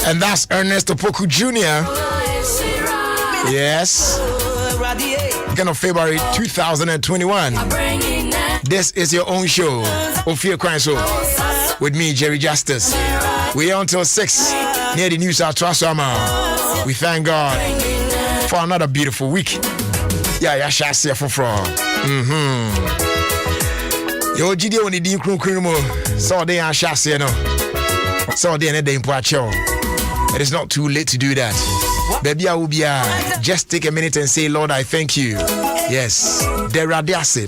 And that's Ernest Opoku Jr. Yes. Beginning of February 2021. This is your own show, Ofie Kwanso, with me, Jerry Justice. We're here until 6 near the news at Trasama. We thank God for another beautiful week. Yeah, shall see you for. Yo, GD on the Dean Krumo, so they are chassis, no. So they are the impartial. It is not too late to do that. Baby, I will be just take a minute and say, Lord, I thank you. Yes, the radiasi.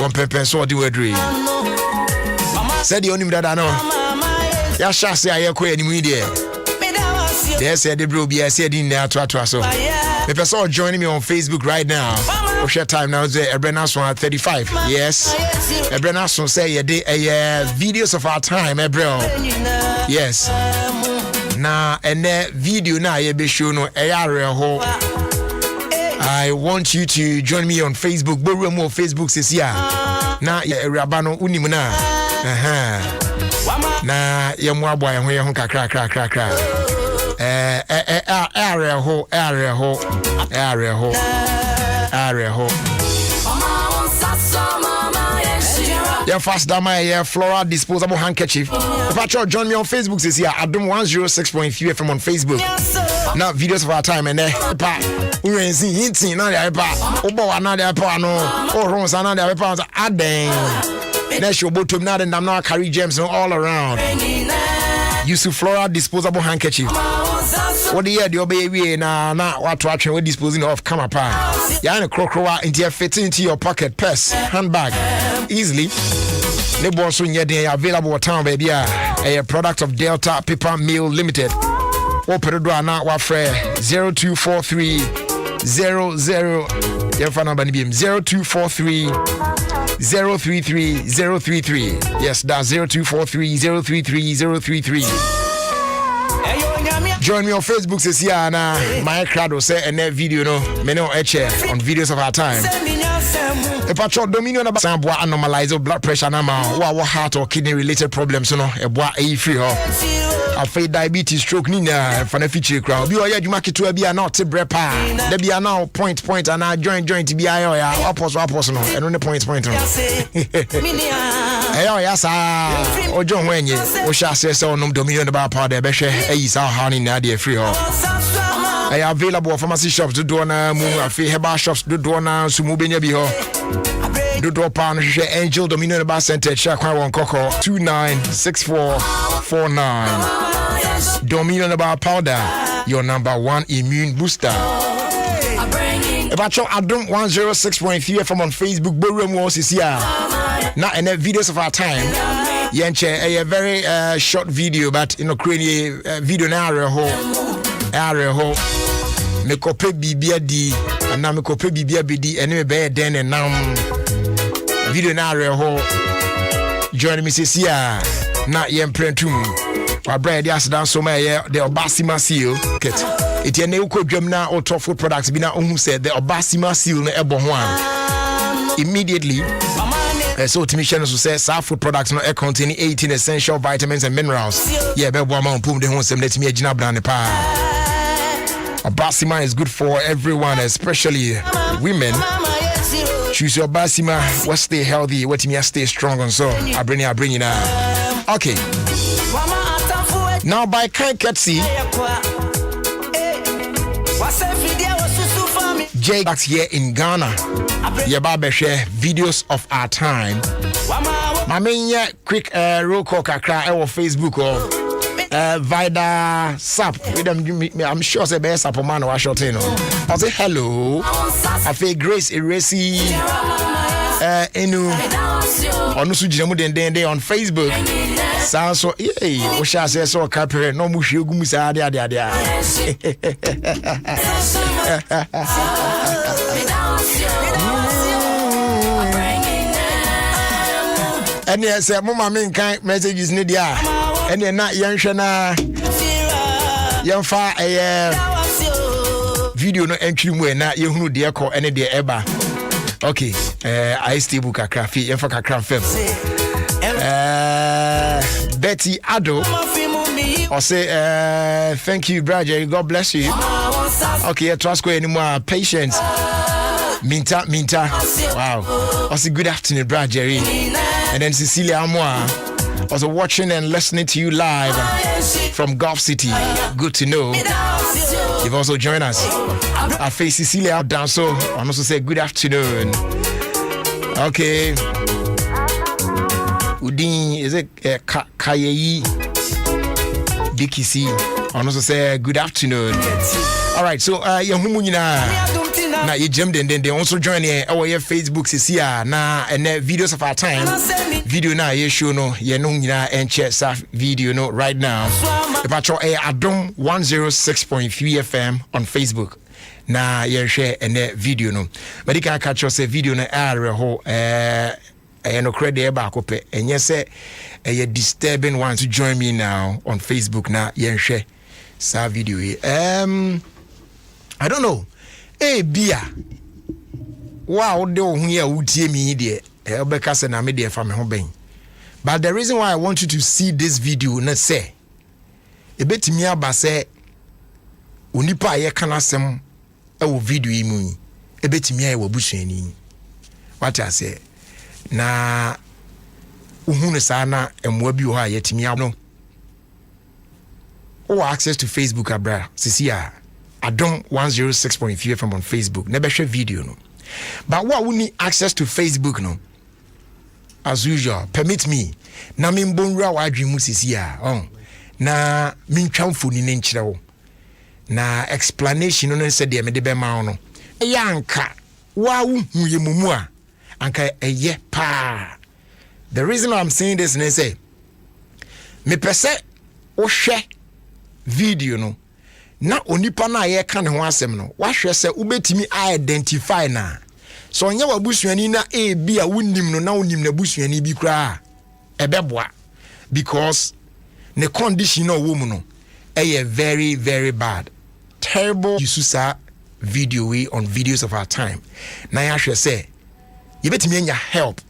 One pepper so do a dream. Said the only that I know. Ya chassis, I hear quite immediate. They said the bro be I said in there to so. The person joining me on Facebook right now. What's your time now? Ebrenason at 35. Yes. Ebrenason say a day videos of our time, bro. Yes. Now and the video now you be shown no I want you to join me on Facebook. But more Facebook says yeah. Now Rabano Unimuna. Na ya mwaboa ya ho kakra area ho ya fast dama ya floral disposable handkerchief. If I try join me on Facebook says here Adom 106.3 FM on Facebook. Now videos of our time and we see hinting now the obo another pa no or runs another pa Adom. Next your bottom now and I'm now carry gems all around. Use floral disposable handkerchief. What the year the baby na what to actually disposing of come apart. Ya na crocrowa into fit into your pocket, purse, handbag easily. The boss when you're available town baby. A product of Delta Paper Mill Limited. Open the door now. What free 0243 00. Your phone number 0243 033 033. Yes, that's 0243 033 033. Join me on Facebook says yeah na my crowd will say and that video no me no on videos of our time. If I try dominion about some boy anomalize blood pressure na ma wa heart or kidney related problems no e boy e free ho. I feel diabetes stroke ni na for na feature crowd. Bi o ya dwuma keto bi na te brepa. Da bi na point and I joint bi ayo ya opos no eno ne point no. Ayo ya sa ojo ho enye o sha se onom dominion about powder be hwe ayi sa ha ni na de free ho. I available pharmacy shops do na mu afi herbal shops do na sumu benya bi ho. Do pan Angel Dominion Bar Center Chakwa Won Koko 296449. Dominion Bar Powder, your number one immune booster. About your Adom 106.3 FM on Facebook, Borum was here. Now and the videos of our time. Yenche a very short video, but you know, create video na area ho. Me kope bibia di, and now me kope bibia bidi, and me be den and now. Video na ho join me says here na yem prentum wa bread as down so my the Obasima seal kit it ye na ukodwam na auto food products bi na ohun said the Obasima seal na ebo ho am immediately so to me channel so say food products no contain 18 essential vitamins and minerals yeah be bo am pum de ho sem let me agina brand pa Obasima is good for everyone, especially women. Choose your Basima. What stay healthy? What me stay strong and so I bring you now. Okay. Now by Kai Ketsi, Jay back here in Ghana. Yaba share videos of our time. My main quick roll call kakra on Facebook or Vida Sap with them. I'm sure say best Sap man or short no. I say hello. I feel Grace Eresi enu onu su jina mu den on Facebook. Sound so yeah, we shall say so capre no mu hwe gu mu sa ade. And yes, mama men kan messages ni dia. And na yenhwe na yemfa video no entry mu na yehunu de ekọ ene de eba. Okay, I stable kakra fi yemfa kakra fem. Betty Ado I'll say thank you, brother Jerry. God bless you. Okay, trust any more patience. Minta. Wow. I'll say good afternoon, brother Jerry. And then Cecilia Amoa. Also watching and listening to you live from Gulf City. Good to know. You've also joined us. I face Cecilia down, so I also say good afternoon. Okay. Udin is it Kayeyi Dikisi? I also say good afternoon. All right, so now you jumped in, then they also join here. Our Facebook is here now, and videos of our time. Video now, you show no, you know, and share video no right now. If I try Adom 106.3 FM on Facebook. Now you share and video no, but you can catch us a video na no credit back up, and yes, a disturbing one to join me now on Facebook. Now you share sa video. I don't know. Hey, beer. Wow, do here would hear me there. But the reason why I want you to see this video, not say a bit me about say unipa ye can asem a video imu a bit me I will bush any. What I say na uhune sana and webi wa yet me no. Oh, access to Facebook, abra. Sisia. Adom 106.3 FM on Facebook. Never share video no. But what we need access to Facebook no. As usual, permit me. Na mimbonra wa adwimu sisia. Na mintwamfo ni nkyerɛwo. Na explanation no se de me de be ma no. Yanka wa wu ye mumu a anka eye pa. The reason I'm saying this is say me pese wo hwɛ video no. Na onipa na ye ka ne ho asem no wa hwɛ sɛ ubetimi identify na so onye wa busuani na bi a wunnim no na wonim na busuani bi kra ebeboa because the condition no wo mu no very very bad terrible yususa video we on videos of our time na ya hwɛ sɛ yebetimi anya help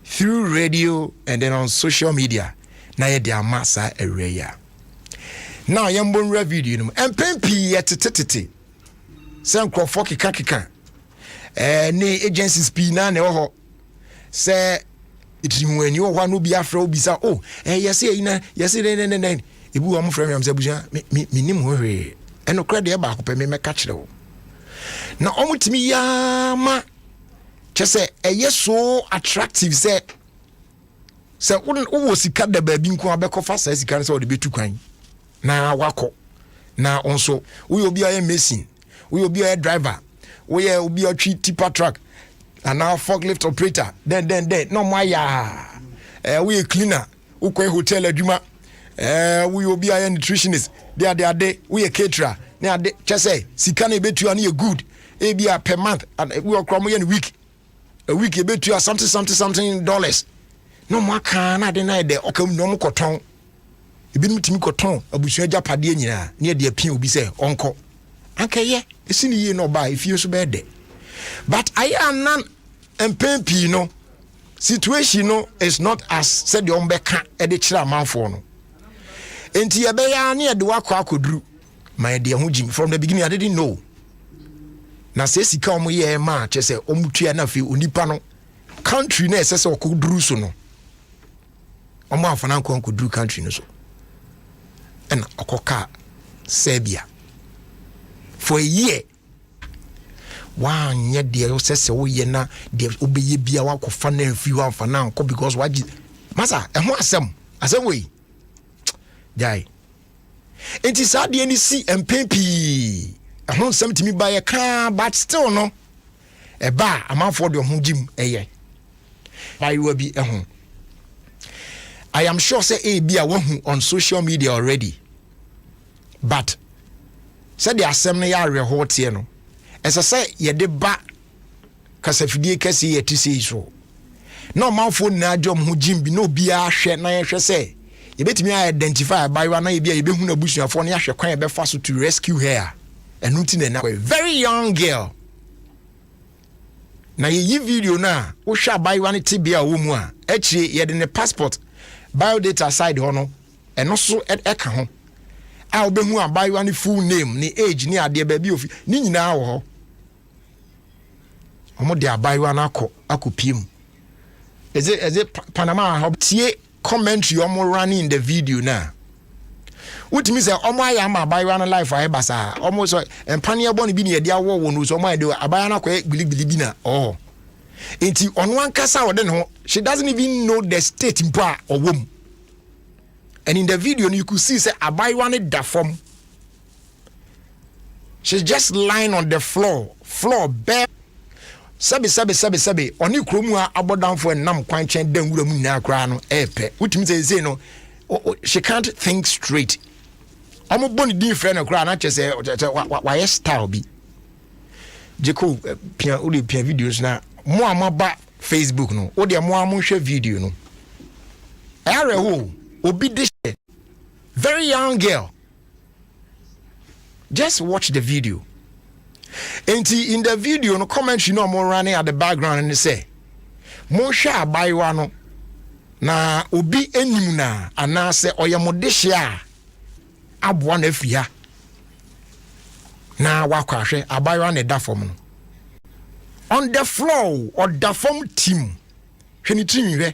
through radio and then on social media na ye de amasa area. Now yambon video no empempi yetetete se nkrofo keka ne agencies pi na ho se itihwani wo hwa no bi afra obisa yes ina yes ne ebu wa mo frɛ me am se buja me nim ho hwe eno kra de ba ko pe me meka kire wo na omutimi ya ma chese so attractive se wo sika da ba bi nko abekofa sa sika ne se wo de betu kwan na wako na onso we obi aye machine we obi aye driver we obi a tipper truck and now forklift operator then no maya we a cleaner we hotel adwuma we obi aye nutritionist they we a caterer na ade chese sika na betu ani e good e bia per month and we okrom ye week a week e betu something dollars no maka na de na de okam no mkoton ebi mutimi koton abusua japade nyina ne de apia obi se onko ankeye esini ye no ba efie so be de but I am nan empempi no situation no is not as said the ombeka e de kira manfo no enti ye be ya ne de wakọ akoduru my de ho jim from the beginning I didn't know na se sika omo ye ma chese omutua na fe onipa no country na ese se okoduru so no omo afana nko akoduru country no so and okoka Serbia for a year. Wow, nye de se wo ye na de obeye bia wa kofa na mfi wa fa na nko because waji masa ho asem we jai enti sa de ni si empempi ho nsem timi ba ye ka but still no e ba amanfo de ho jim eye by we bi ho I am sure say bia wahu on social media already but said the assembly ya rehote no esa say ye de ba kasafidie kase ye tisi so no manfo na adwom ho jim bi no bia hwe na ye hwe say ye betimi identify by wa na ye bia ye behu na busuafo na hwe kwan ye be fa so to rescue her enuti na very young girl na ye video na wo hwa by wa ne tibia wo mu a akire ye de ne passport biodata side ho no eno so eka ho a obehu abayewa ne full name ne age ne ade baabi ofi ni nyinaa wo ho omo de abayewa na akopiem eze Panama how tie commentary omo running in the video na utimi say omo aya ma abayewa na life aye basa omo so empane ebo ne bi ne yede awo wo no so omo ade abayewa na kwa gbiligili bi na enti ono ankasa wo de ne ho she doesn't even know the state mpa owom. And in the video you could see say abayewa ne da form. She's just lying on the floor bare. Sabi oni kromu a abodanfo nam kwan chen dan wura mu na akra no epe utimi say no she can't think straight. Omo boni din frɛ no kra na chese wa style bi jeko pia videos na mo amaba Facebook no o de mo hwɛ video no are ho obi de very young girl. Just watch the video. And in the video, no comment you know more running at the background and they say, "Mo sha abayewa no na obi enim na anase oyamodehia aboa na afia na wakwahwe abayewa na da form no on the floor or the form team hwani tinwe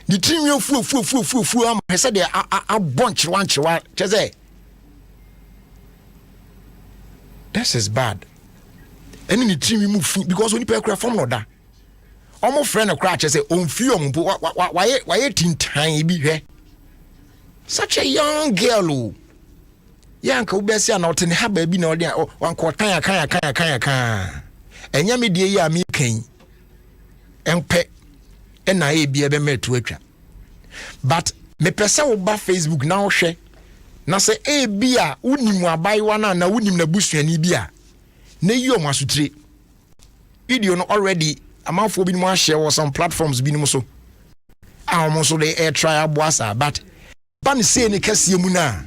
the tinwe fu am say dey a bunch one cheze. This is bad. And in the team we move because when you from no da. Almost friend of crash say on few why tin time be here. Such a young girl. Young Kobesi not in her baby no there one quarter can. And yami dear ya me king. And pet and I be a met to it. But me pesa ba Facebook now share. Na se bia unim abayewa na unim na busuani bia na yi o masutire video no already amanfo bi no share on some platforms bi no so so dey air try aboasa but ban say ne kase mu na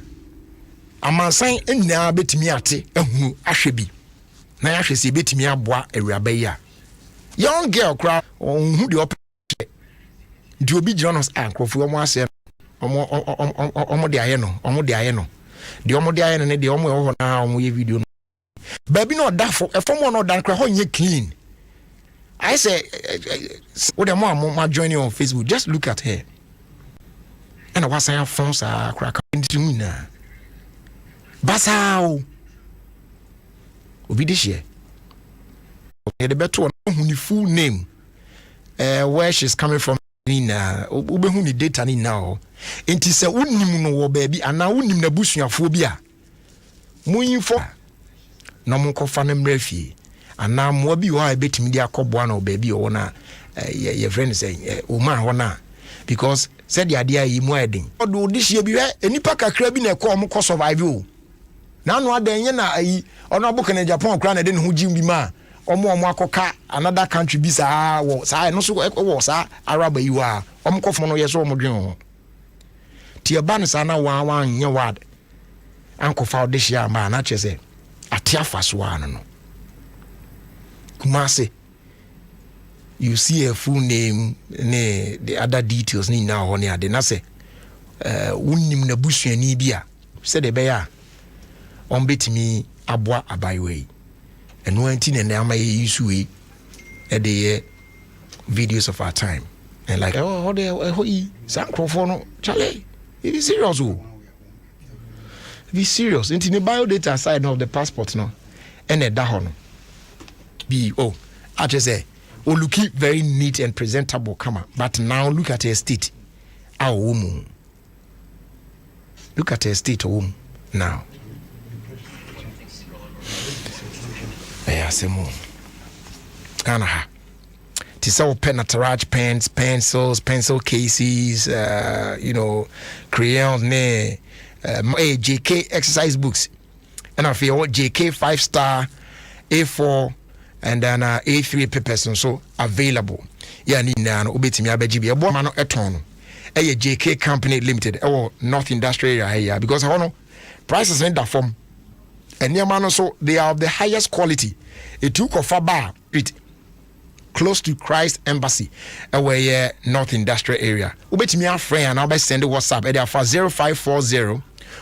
amansan enya betimi ate ehunu ahwe bi na ya hwe se betimi aboa awuraba yi a young girl kra ohun de op di obi gira no ankrofo mo ase omo de aye no de omo de aye no ne de omo e ho na omo ye video no baby no da fo e fo no da kra ho nye clean. I say what the mom joining on Facebook, just look at her and I was saying phones are crack into me na basao obi this year the better one full name where she's coming from na obehu ni data ni now enti se unim no wo baabi ana unim na busuafo bi a munyifo na monkofa na mrafie ana mo bi wo a betimi dia akoboa na baabi wo na ye friend say o ma ho na because said the idea yi mu edin odo dihye bi hwe enipa kakra bi na ekọ mo ko survive o na no adan ye na ayi ono abuka na Japan kra na de ne ho jim bi ma omo akoka another country bi saa wo saa no so wo saa araba yi wa omo kofo no yeso omo dwen ho tie ba no saa na wan nye wad anko fa odehia ma na chese ate afaso an no kumase you see a full name ne the other details ni na ho ne ade na se wonnim na busuani bi a se de be ya on betimi aboa abayewa and when tin and am use at the videos of our time and like oh the no Charlie it is serious be serious into the biodata side of the passport no and that hono be I just say look very neat and presentable come on. But now look at her state our woman look at her state home now. Semo Ghana to sell pen attarage pens, pencils, pencil cases, crayons, JK exercise books, and I feel JK 5-star, A4, and then A3 papers and so available. Yeah, need now obey me abeji a bomano eton. A JK Company Limited or North Industrial area because I know prices in that form. And near so they are of the highest quality. A took of a bar it close to Christ Embassy away North Industrial area. Ubet me a friend and I'll be sending WhatsApp at 0540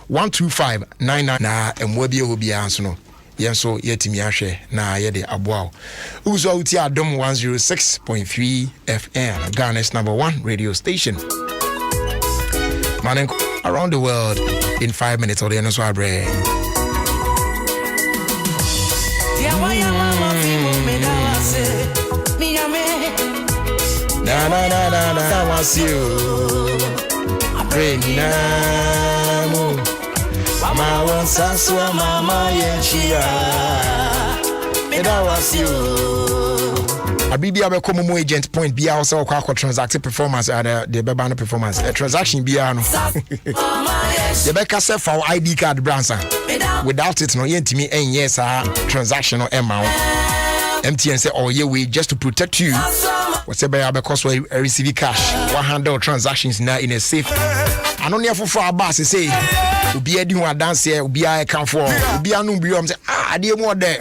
12599 na emwabie obia nso no yenso yetimi ahwe na yede aboa uzo uti Adom 106.3 FM Ghana's #1 radio station. Man around the world in 5 minutes or the end so abre. Na na na na na was you Mama wants us to mama yenchia and I was you a BB Abekomo agent point be also a transaction performance at the Babana performance a transaction biano the Becca said for ID card branson without it no yet me and yes transactional amount MTN say oh yeah we just to protect you whatever because we receive cash 100 transactions now in a safe I don't need for our boss say Ubi edi who dance here, Ubi I come for, Ubi anu bi am say I dey more there.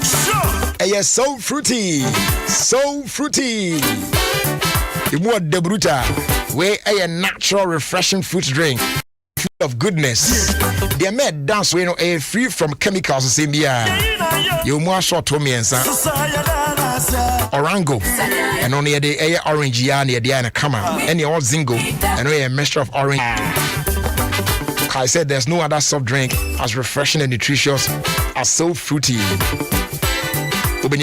Yes, so fruity, so fruity. The more the bruta, where a natural refreshing fruit drink, full of goodness. They made dance we a free from chemicals. Same year, you more short to me and son. Orango, and only a day orange yarn near the ana come out, and all zingo, and a mixture of orange. I said there's no other soft drink as refreshing and nutritious as so fruity. Enjoy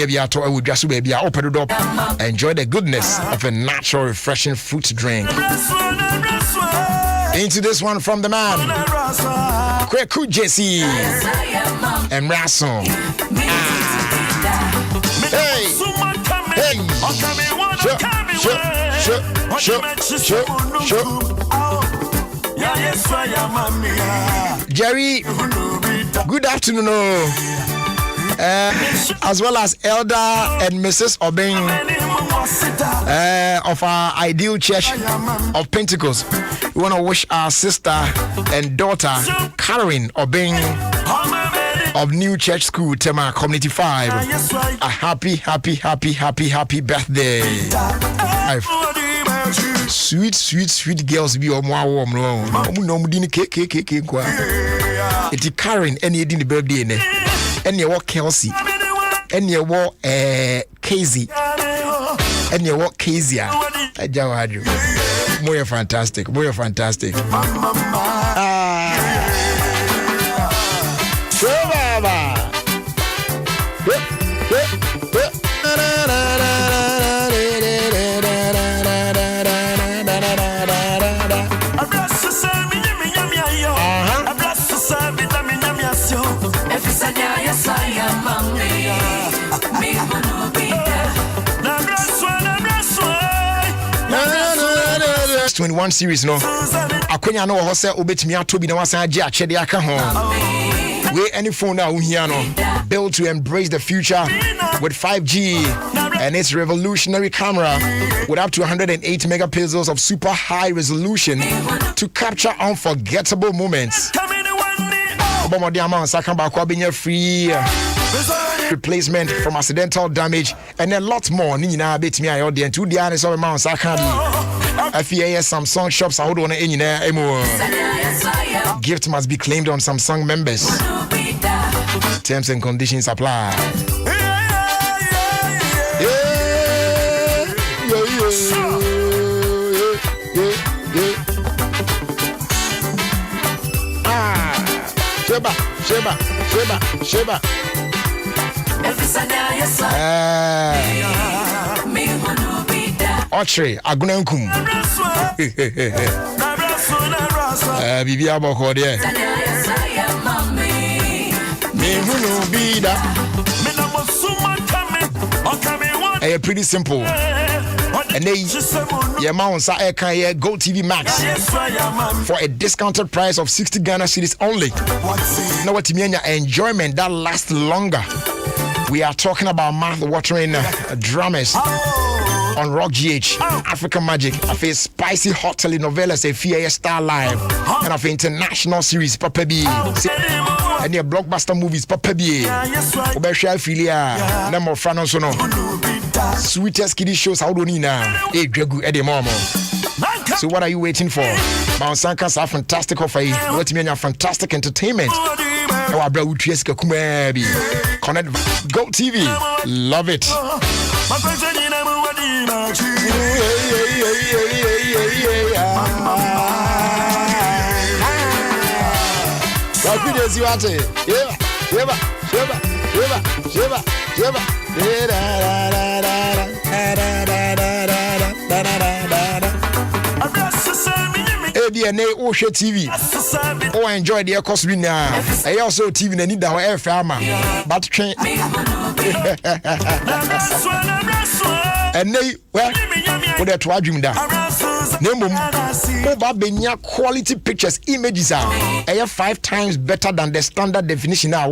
the goodness of a natural refreshing fruit drink. Into this one from the man Kweku Jesse and Rason. Hey, sure. Jerry, good afternoon. As well as Elder and Mrs. Obeng of our Ideal Church of Pentecost. We want to wish our sister and daughter Karen Obeng of New Church School, Tema Community 5, a happy birthday. Sweet girls be on my warm room. No cake kwa. It's Karen any in the birthday ne. Any walk Kelsey. Any walk Casey. Any walk Casey. Ajawaju. More fantastic. It's 21 series no. Akonya no ho se obetimi atobi na wasan age achede aka ho. We any phone now here no. Built to embrace the future with 5G and its revolutionary camera with up to 108 megapixels of super high resolution to capture unforgettable moments. Free replacement from accidental damage and a lot more. Nina bet me I audience to the honest of Mount Sakadi. FEAS Samsung shops are on in gift must be claimed on Samsung members. Terms and conditions apply. Sheba. Ochre agunankum. Bibi aboko de. Pretty simple. And they your mounts are Go TV Max for a discounted price of 60 Ghana cedis only. Now what you mean enjoyment that lasts longer. We are talking about mouth-watering dramas on Rock GH, African Magic, of a spicy hot telenovelas, a FEAS Star Live, and of international series Papa B. And your blockbuster movies Papa B. Obesha Filia, number of Franosono. Sweetest kiddie shows how do you now? A Gregu Eddie Momo. So what are you waiting for? Mount Sanka's a fantastic offer. What mean a fantastic entertainment? Our brother Utieska Kumebi. Connect Go TV. Love it. What videos you want to? Yeah. ABNA Oshe TV. Oh, I enjoy the course now. I also TV and need our air farmer. But train. And they well, what they're trying down. Benya quality pictures, images are 5 times better than the standard definition now.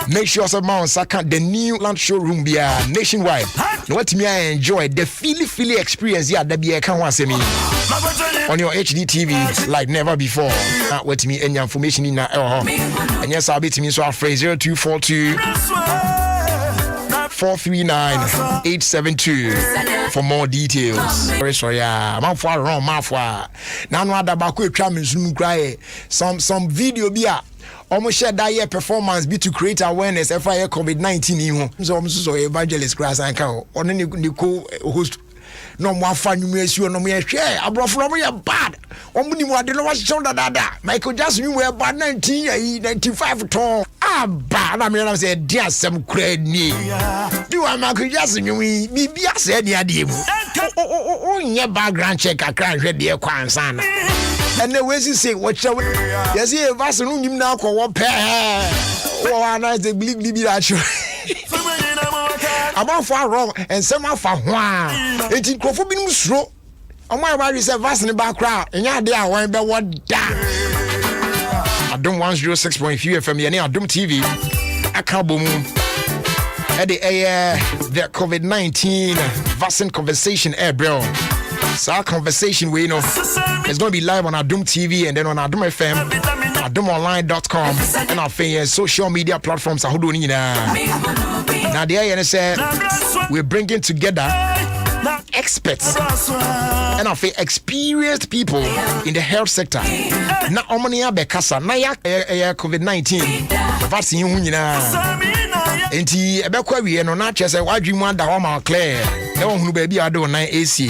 Make sure Mount Saka the new land showroom be nationwide. What me I enjoy the feely experience here that be a can me on your HD TV like never before. What me any information in and yes I'll be to me so phrase 0242 439-872 for more details. Sorry, I'm for wrong, mafwa. Now no other back with some video be almost share that year performance be to create awareness FIA COVID-19 so evangelist class and count on any host. No more fun you may see no more share. I brought from your bad. Omni more than was shown that Michael Jackson you were about 1995 tall. Bad. I mean, I said, dear, some credit. Do I Michael Jackson? You be said the idea. Oh, your background check. I can't read the Kwanso. And the way you say, what shall we? Yes, you have asked him now for what pair. Oh, I know they believe that you. I'm far wrong and some are far one. It's in Crawford slow. On my body, is a vast in the background. And yeah, they are one by what down. Adom 106.3 FM, Adom TV. Akaboom. At the COVID-19 vaccine conversation, bro. So our conversation, we know, it's going to be live on Adom TV and then on Adom FM, adomonline.com, and our social media platforms. Now, the INS we're bringing together experts and of experienced people in the health sector. Na omania bekasa na ya COVID-19 vaccine enti ebekwa wie no na chese wadwemu ada ho ma clear e wo hunu ba bi ado 9 AC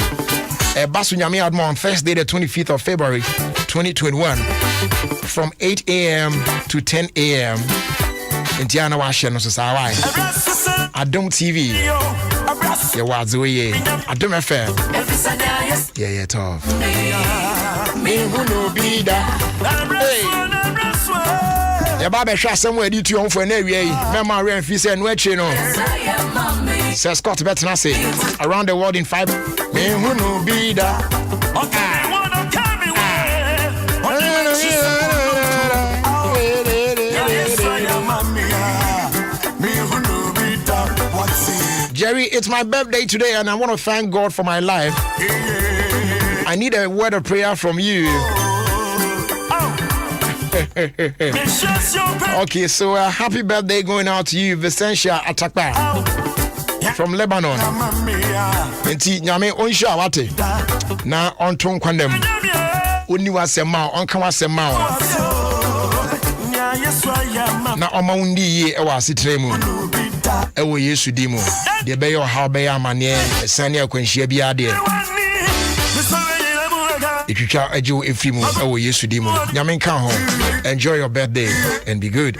basu nyame admo on Thursday the 25th of February 2021 from 8 a.m. to 10 a.m. enti ana wa hye no so sa wai Adom TV yeah, what's the way? Adom FM. Yeah, tough. Me who no be that. Hey. Yeah, Baba shot somewhere due to for an area. Mama Ren Fee said, no, says Scott Betnassi. Around the world in 5. Me who no be that. Jerry, it's my birthday today and I want to thank God for my life. I need a word of prayer from you. Okay, so happy birthday going out to you, Vicentia Atakpa from Lebanon. Enti nyame onsha wate na onton kwandem. Oni wasema onka wasema. Na omawundi ye ewa asitremu. Ewo Yesu dimu. De beyo how be amane sane akwanhia bia de itwitwa ajo efimu ewo Yesu dimu nyame nka ho. Enjoy your birthday and be good.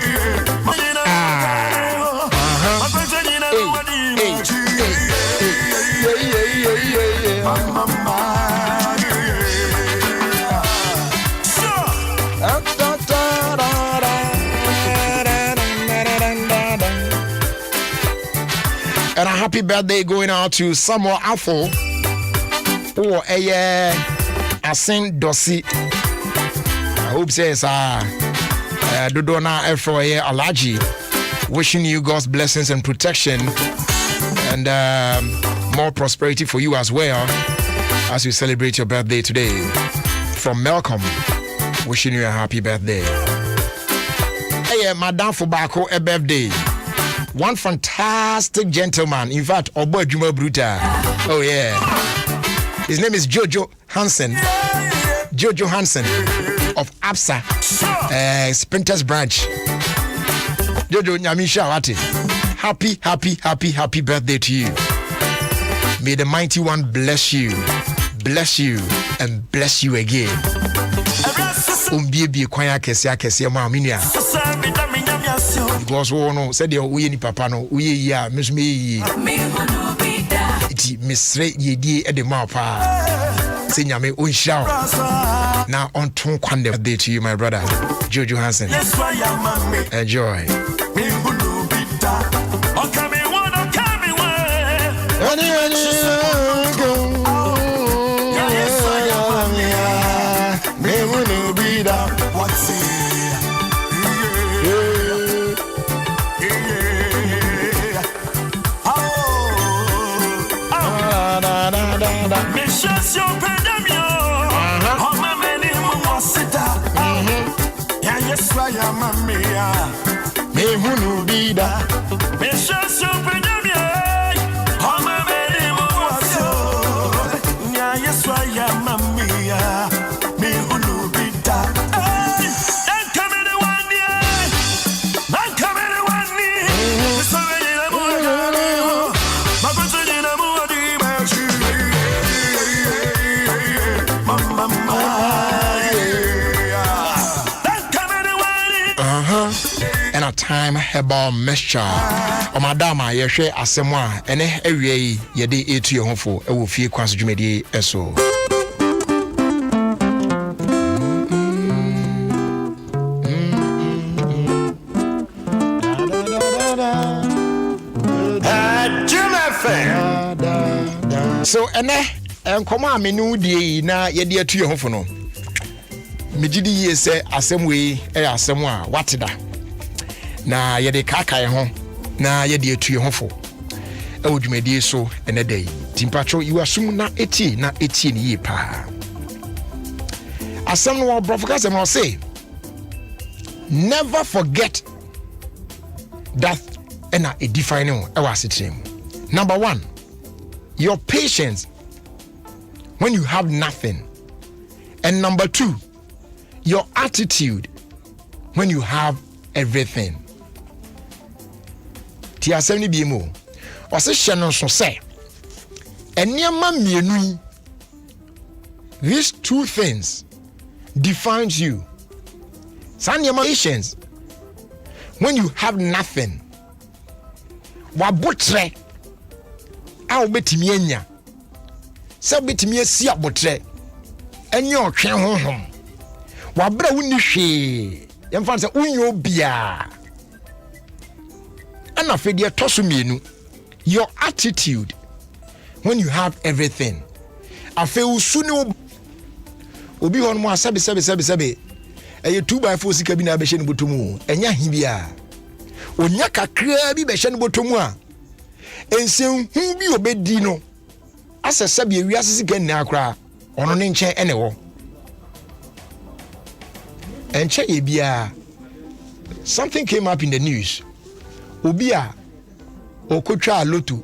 And a happy birthday going out to Samuel Afo or a Saint Dossi. I hope says Dodona Afro Alaji. Wishing you God's blessings and protection and more prosperity for you as well as you celebrate your birthday today. From Malcolm, wishing you a happy birthday. Hey, Madame Fubako, a birthday. One fantastic gentleman, in fact, Obo Juma Bruta. Oh yeah, His name is Jojo Hansen. Jojo Hansen of APSA Sprinters branch. Jojo Nyamisha Wati. Happy birthday to you. May the mighty one bless you, and bless you again. Umbibi kwanya kesi maaminia. Because no said the we ni papa no we ya mesme yi. Iti misre yedi e de ma pa. Se nyame onhia. Now on ton kwande birthday to you my brother Jojo Hansen. Enjoy. Time herbal mixture. O madama ye hwe asem a ene awie ye de etu ye hofo e wo Ofie Kwanso dwumedi eso. So ene enkomo amenu die na ye de etu ye hofo no. Megidi ye se asem we e asem a wateda. Na yede kaka ye ho na yede etu ye ho fo e odwumedie so ene day timpacho iwasum na eti ni ye pa asem no brofika se no say never forget that ena a defining e wasetem. Number 1, your patience when you have nothing, and number 2, your attitude when you have everything. Ti asem ni biemo o se hye no so se eniema mienu, these two things defines you. Saniema patience when you have nothing, wabotre a obetimi anya se obetimi asi abotre enye otwe honhom wabra woni hwe yemfa se unyo bia. And after your tosumienu, your attitude when you have everything. After usunu obi hon mo asabe. Eye 2x4 sika bi na be hye ne botomu. Enya hibia. Onya kakra bi be hye ne botomu a. Ensen hu bi obedi no. Asese bi ewiase sika ni akra. Ono ne nchen ene wo. Enche ye bia. Something came up in the news. Obia okotwa lotu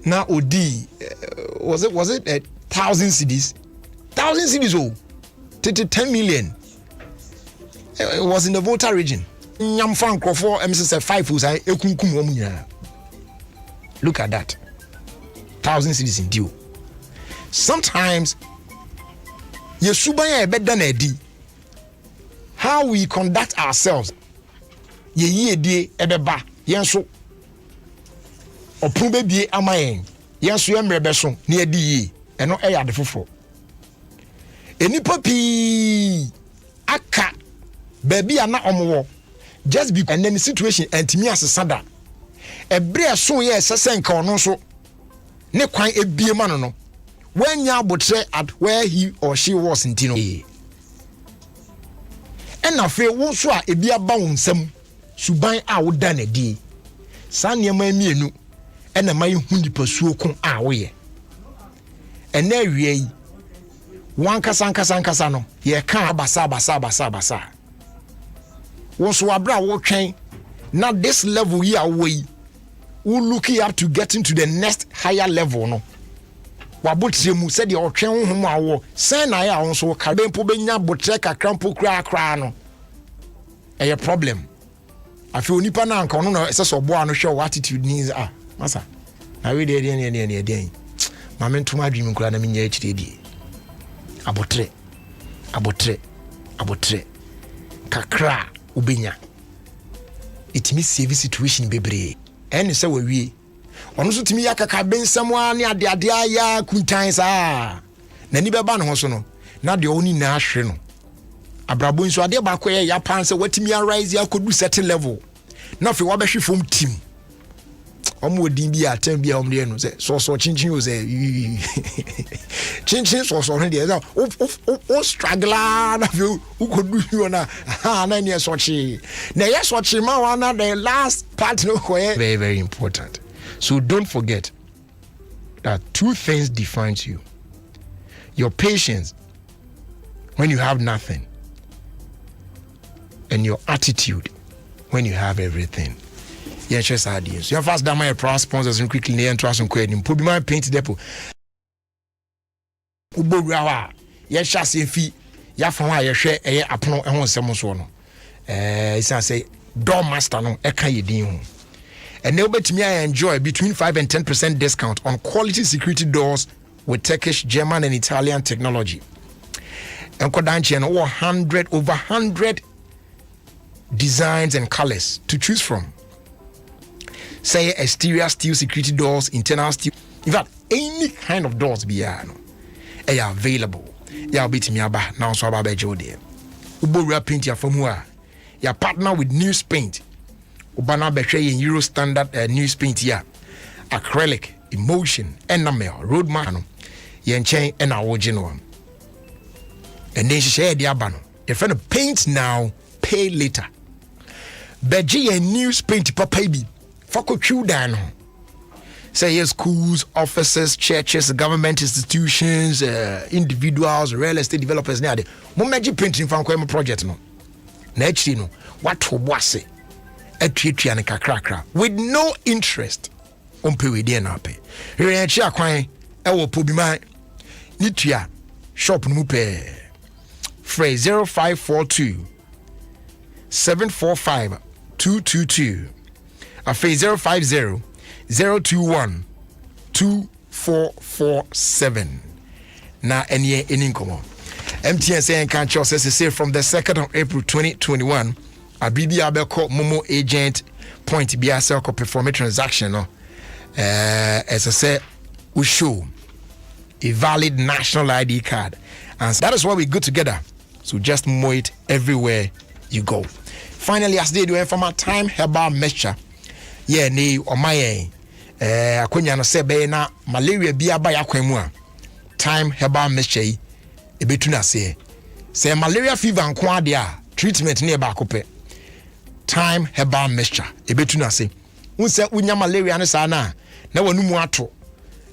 na odi was it 1,000 cedis 1,000 cedis oh 10 million. It was in the Volta region. Nyam fan krofo MSS 5 usai ekunkum om nyina. Look at that. 1,000 cedis in due. Sometimes yesuban ya ebeda na edi. How we conduct ourselves. Ye die ebeba yenso opun bebie amayen yenso yemrebe so na edi yi eno eya de fofo enipa pi aka baby ana omwo just be and then situation antimi asesada ebre so ye sesen ka ono so ne kwan ebie ma no wanya abotre at where he or she was intino ena fe wo so a ebia ba wonsam suban a woda na di sa niema mienu ena mai hu dipasuo kon a wo ye ena awie yi wan kasa no ye kan abasa wo so abra wo twen na this level yi awo yi we looking up to getting to the next higher level no wabotre mu said the otwe honhom awo sen na ya won so ka bempo benya botre kakra mpo kra no a problem afi onipa na anka no na so bo ano hwe attitude needs masa na we dey dey ma mentum adwim kura na menya akire die abotre kakra ubenya itimi save situation bebre ene se wawie ono so timi yakaka bensam ani ade aya kuntan saa na ni beba no ho so no na de oni na ahwe no abrabo nso ade ba koye ya pan se watimi arise akodu certain level na fe wabehwe fom team omo odin bi atem bi omde no se so chinchin o se chinchin so no de o struggle na fe ukodu yo na na ne so chi na ye so chi ma wana the last part no koye very very important. So don't forget that two things defines you: your patience when you have nothing, and your attitude when you have everything. Yeah, just ideas. Your first dama proud sponsors and quickly near trust and credit. Put my paint depot. Uborawa. Yes, chassis fee. Ya from why you share a upon and one seven so. It's I say, door master no, eka yedin. And they'll bet me I enjoy between 5 and 10% discount on quality security doors with Turkish, German, and Italian technology. And Kodanchi and over 100 designs and colors to choose from. Say exterior steel security doors, internal steel. In fact, any kind of doors be are available. Ya beat me aba now so aba bejo there. Ubo paint ya from where? Ya partner with News Paint. Ubana betray in Euro standard News Paint here. Acrylic, emulsion, enamel, road mark. Yen chain and our general. And then she shared the abano. If you paint now, pay later. Beji and News Paint papa bi. Fako chudan. Say yes, schools, offices, churches, government institutions, individuals, real estate developers. Now, Momaji painting from Kwema project no. Next, no, what to wase a treaty and a kakra with no interest on pay with DNAP. Here in Chia Quine, I will put my Nitria shop Mupe. Phrase 0542 745 222. A phase 050 021 2447. Na any inkomo. MTN saying can't say from the 2nd of April 2021. A BB Abelco Momo agent point be a circle perform a transaction. No, as I said, we show a valid national ID card, and that is why we go together. So just mow it everywhere you go. Finally, as they do from our time herbal mixture. Yeah, ni o my akonya no se be na malaria bia ba yakwan a time herbal mixture e betuna se malaria fever nko ade a treatment ne ba akopɛ time herbal mixture e betuna se unse unya malaria ne sa na wanu mu ato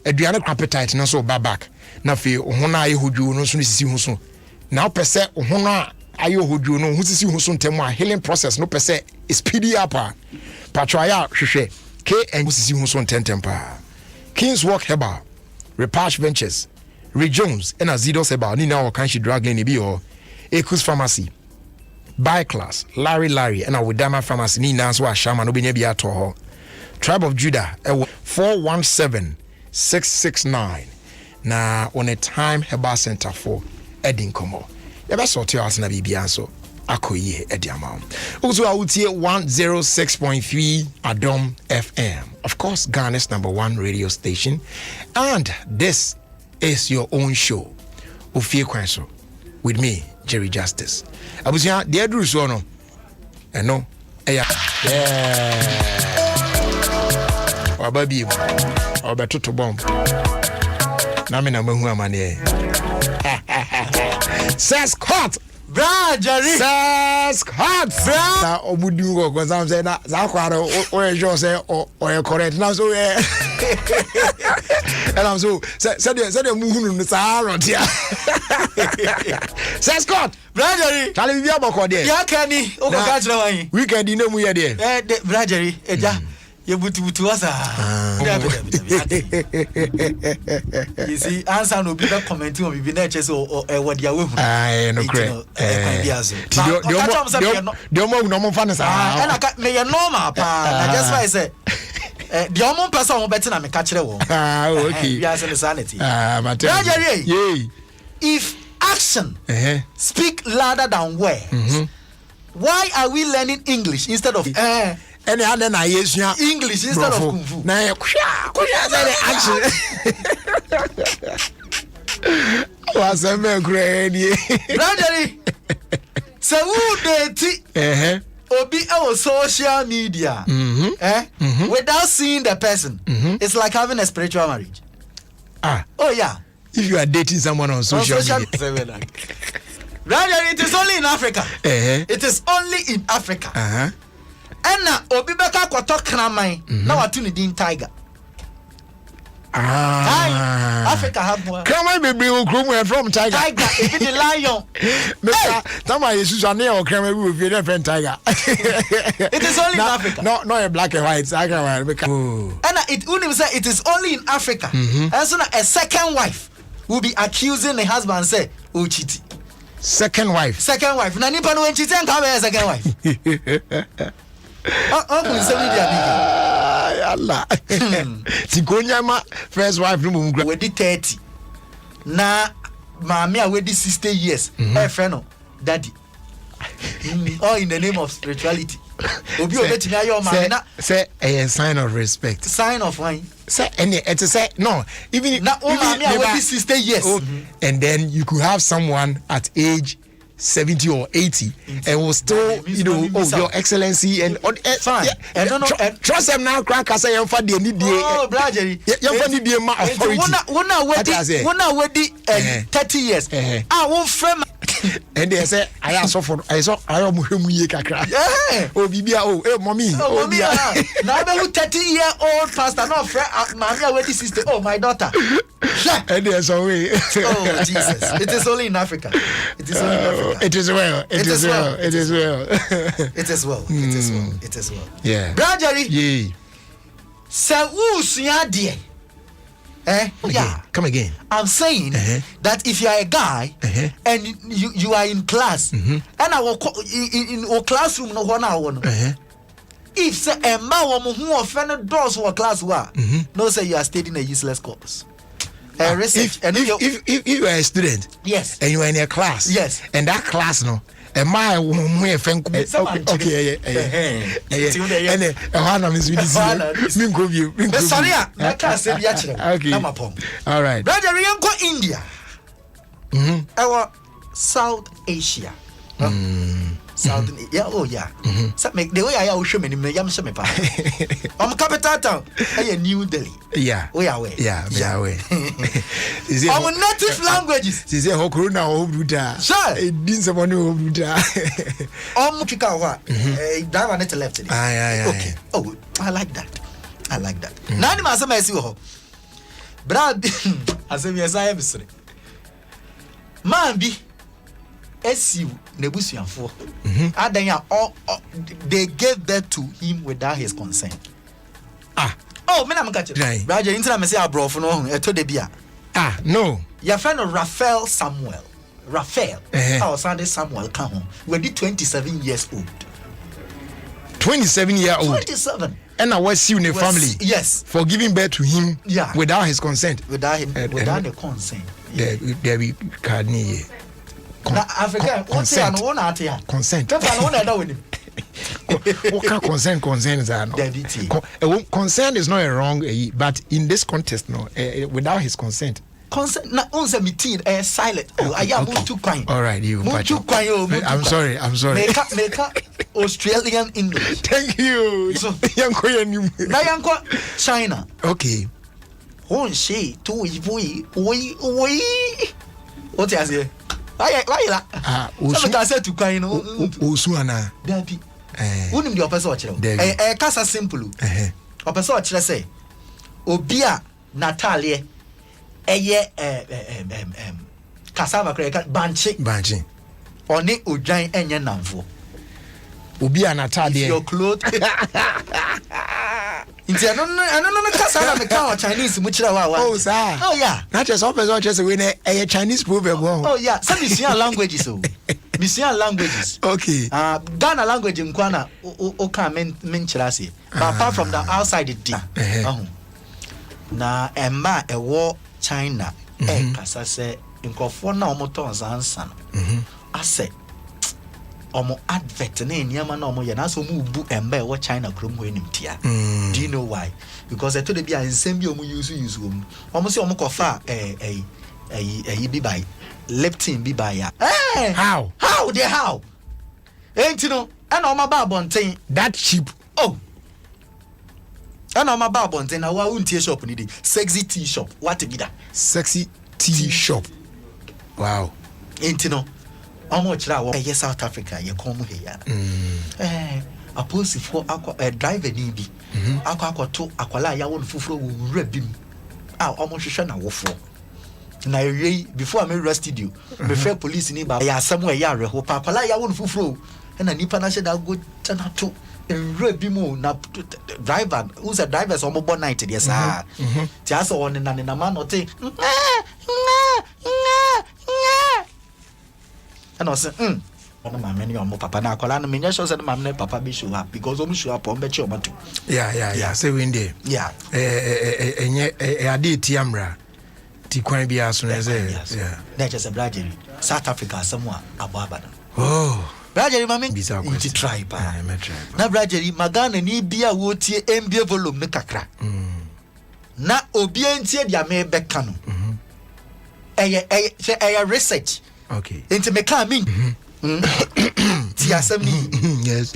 aduane appetite no so ba back na fe ohona aye hodwo no so sisi hu so na opese ohona aye hodwo no hu sisi hu so ntem a healing process no pese speedy up Patraya hwehwe K and sisi hu so ntentempa King's Walk Herbal, Repatch Ventures, Ray Jones and Azidos Herbal ni na o kan shi drug lane bi o Ekus Pharmacy, Buy Class, Larry and Awidama Pharmacy ni na so ashama no benya bi ato ho. Tribe of Judah 417669 na on a time herbal center for Edinkomo. Ya be sort your asna bibia so akoye ediama. Also outie 106.3 Adom FM. Of course, Ghana's #1 radio station. And this is your own show, Ofie Kwanso, with me, Jerry Justice. Abusia, the Edru Sono. And no, yeah. Or baby, or better bomb. Namina Mahua Mane. Says Scott. Bra Jerry says hot na omudu go cuz am say na za kwara o sure say o correct now so and I'm so say the muhunu no sa rotia says Scott Bra Jerry tell me bia boko there ya kani o ko ka kire wan weekend no mu ye there Bra Jerry eja ye butu asa You see, answer no be commenting on be nature so what dia we. No correct. The no fan is and me normal pa. That's why I say the omon person won better na me ka kire wo. Okay. We are sanity. If action speak louder than words, why are we learning English instead of any other na yesua English instead of kung fu? Na say action. Was a me great. Brother, so who date obi on social media without seeing the person? It's like having a spiritual marriage. Oh yeah. If you are dating someone on social media. Brother, it is only in Africa. It is only in Africa. And now obi beka kwato kramai na watu ni din tiger. Africa have more. Kramai baby will grow from tiger. Tiger, if the lion. Tama Jesus ane o kramai will be different tiger. It is only in Africa. No a black and white tiger. And it only say it is only in Africa. And so now a second wife will be accusing the husband and say, "Oh, cheat." Second wife. Na nipa no cheat and come second wife. Allah. Tikonyama first wife no mum. We did 30. Na mama we did 60 years. Hey friend, daddy. All in the name of spirituality. Obi obetimi ayo mama na say a sign of respect. Sign of wine. Say any it say no even na mama we did 60 years. And then you could have someone at age 70 or 80 and will still your excellency and fine. Trust them now crack as I am for the need brother. Wona we 30 years. Won frame and they say I am muhemu ye kakra. Bibia mommy. Now be 30-year-old pastor no friend mama we sister. Oh my daughter. And there's a way. Oh Jesus. It is only in Africa. It is only in Africa. It is well. It is well. It is well. It is well. It is well. It is well. Yeah. Brother. Yeah. Say who suya die? Yeah. Come again. I'm saying that if you are a guy and you are in class and in our classroom no one if say a man who offend doors for class no say you are studying a useless course. Research. If you are a student, yes, and you are in a class, yes, and that class no, and my okay, all right. Brother, we go India. Our South Asia. South so make the way I show me yam show me pa. Capital town. New Delhi. Yeah. We are away. Yeah. Our native languages. She say hokuru na obruda. Sure. Din someone obruda. Muchika wa. Driver net left. Okay. Oh, I like that. Nani masema esi ho. Brad asemi esa ebisre. Man bi esi nebusuafo adanya they gave birth to him without his consent. Me na mka che Raja intina me say abrofo no eto de bia no your friend Raphael Samuel our Sunday Samuel come home we did 27 years old 27 and I was you in the family yes for giving birth to him without his consent without the consent there we can na Africa consent consent pepa no na da with him what kind of consent is that? Consent is not a wrong but in this context no without his consent na onse meeting silent I am too quiet. All right, you too quiet. I'm sorry make Australian English. Thank you. So yanko China. Okay. She to we what you say? Why la? So say to quiet no osuana. Dabi. Unim the person ochire. Kasa simple. Person ochire say obia Natalie cassava cracker banchi oni odwan enye namfo obi anatade your clothes Inti I don't know kasa na ka Chinese mu kira wa. Oh sir. Oh yeah. Not just open so just we a Chinese proverb. Oh yeah, some Misian languages so. Misian languages. Okay. Ghana language nkwana o kan men kira se. But apart from the outside the D. Na emma ewo China kasa se nkofo na omoton sansan. Ase omo advert na eniama na omo ye na so mu bu emba ewo China krom ho enim tia. Do you know why? Because I told the be nsem bi omo use omo se omo kofa bi by leptin bi by ya. How they how ain't no and omo ba bonten that cheap. Oh and omo ba bonten na wa untie shop ni dey sexy tea shop what be that sexy tea shop. Wow. Ain't no omo chira wo South Africa ye come here ya aposifo driver ni bi akwakoto akwala ya won fufuro wo wura bim omo hwehwe na wofo na ye before me rest studio me fair police ni ba ya asem we ya reho pa akwala ya won fufuro na nipa na sheda go tana to wura bim na driver who's a driver so omo night there sa ti aso won na man no te and I said, mamma, your papa, now call and many shows and mamma, papa be show up because I'm sure upon bet your motto. Yeah. Say windy. Yeah. And yet, I did Tiamra. Tiquan be as soon as yeah. That's just a Bradley. South Africa, somewhere above. Oh, Bradley, mamma, be to try. Now, Bradley, Magana need be a wood here and be a volume, Nakakra. Na obientie dia me bekano. A research. Okay. Into me coming. Ti asem ni. Yes.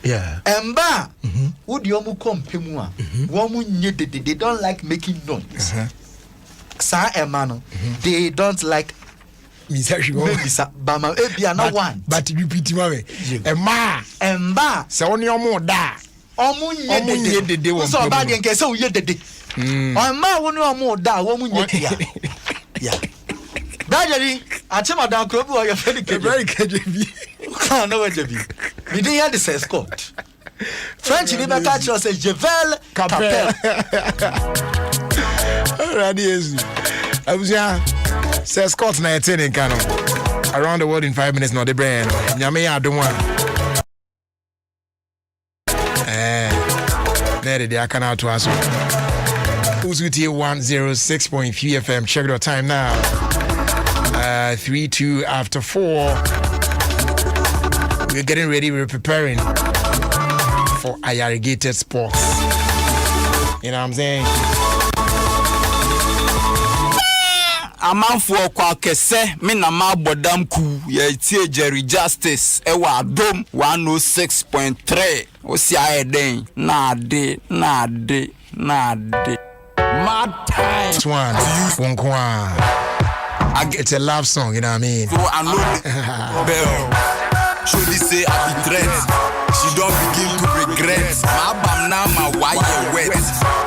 Yeah. Emba. Would you omu kompemu a? Womu nye they don't like making noise. Sa emano. They don't like Bama ebia na one. But repeat mame. Emba. Se oni omu da. Omu nye dede. So ba de nke se wo ye dede. Emma wonu omu da womu nye kia. Yeah. Daddy, I tell my down club or your very KJB. Can't know what you be. We didn't hear the says court. French never catch us as Javel Capel. Radius. I was says court 19 in Canon. Around the world in 5 minutes, not the brand. Yammy, I don't want. There they are coming out to us. Who's with you 106.3 FM? Check your time now. 3-2 after 4. We're getting ready. We're preparing for irrigated sports. You know what I'm saying? Amanfo kwa kese me na mabodam ku ye tie Jerry Justice ewa Adom 106.3 osi ayeden na ade mad time one it's a love song, you know what I mean? So I know bell should say I be threat she don't begin to regret my bam na my wire wet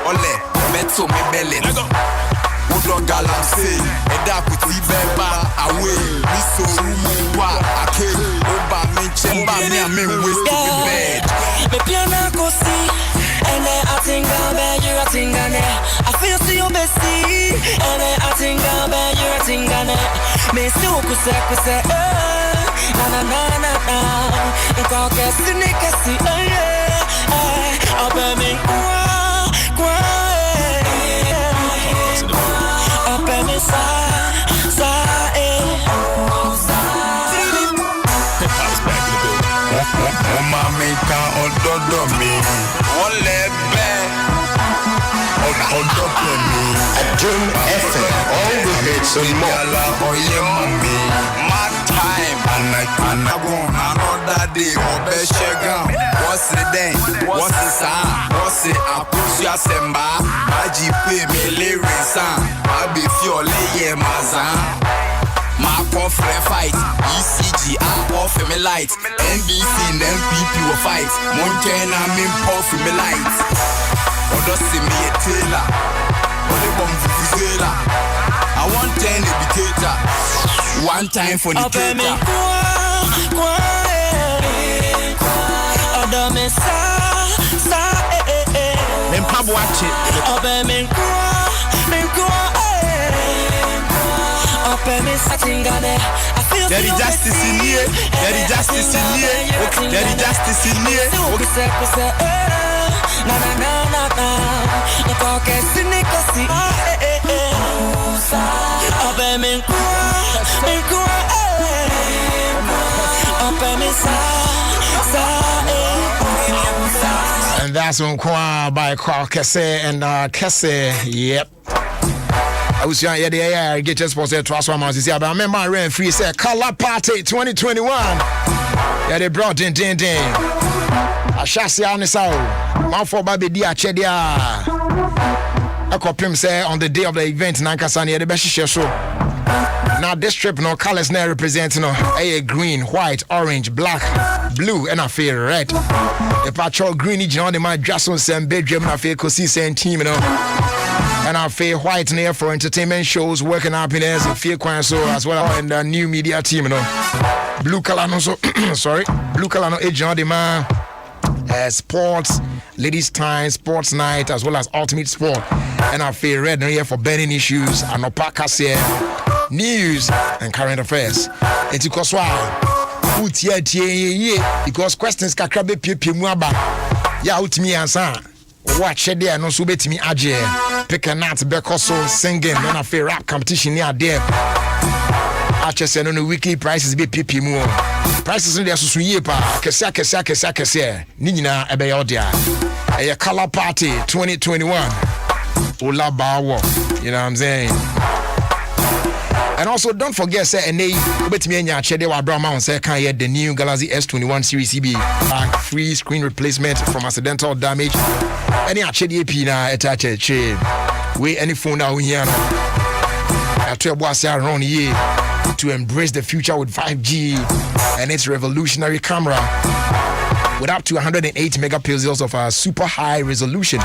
ole beto me belly Udon galam say eda kuti beba away mi so wa ake oba me chemba me a me waste to be bed me piano go see and I think I'll bet you a thing on it I feel see you bestie and I think I'll bet you a thing on it me so kuse na kwa kesi ni kesi I'll bet me Mamika ododo mi olebe ododo mi Adom FM all the hits and more oye mami my time and I go another day obeshega what's the day what's the sound what's it apusia semba aji pe me lyrics I be fiole ye mazan my confront fight, ECG, I off me light. NBC and MPP will fight. Montana, I'm in puff me light. Odo see me a tailor. Odo bomb Vizela. I want 10 indicator. One time for the cater. Odo me sa Mempaboache. Obe menkwa Ope me satingane. There is justice in here. There is justice in here. There is justice in here. Na. Nkoke sinikosi. Obe menkwa Ope me sa. And that's on Kwa by Kwa Kese and Kese. Yep. I was saying, yeah, get your sponsor to us. I remember my rent free say Color Party 2021. Yeah, they brought in. I shall see on the sound. Man for Baby Dia Chedia. I call him say on the day of the event, Nankasani, the best show. Now this trip, no colors now representing green, white, orange, black, blue, and I feel red. If I show green, you know, my dress on some bedroom, I feel cozy same team, you know. And I feel white near for entertainment shows, working happiness, Ofie Kwanso as well, and the new media team, you know. Blue color, no, so sorry, blue color, no, age, the man. Sports, ladies' time, sports night, as well as ultimate sport. And I feel red here for burning issues and opacas here, news and current affairs. And because because questions can grab a muaba. Ya out me answer. Watch it there, no so bet me aje. Pick a nut, bekoso, singing, then I feel rap competition near there. I just said on the weekly prices be PP more. Prices in there so ye pa. Kesa. Nina ebe odia. A Color Party 2021. Ola Bawo. You know what I'm saying? And also don't forget say and bet me nya chede wa bra ma say kan the new Galaxy S21 series CB free screen replacement from accidental damage. Any chede AP na attach che. We any phone now here. After a boss around here to embrace the future with 5G and its revolutionary camera with up to 108 megapixels of super high resolution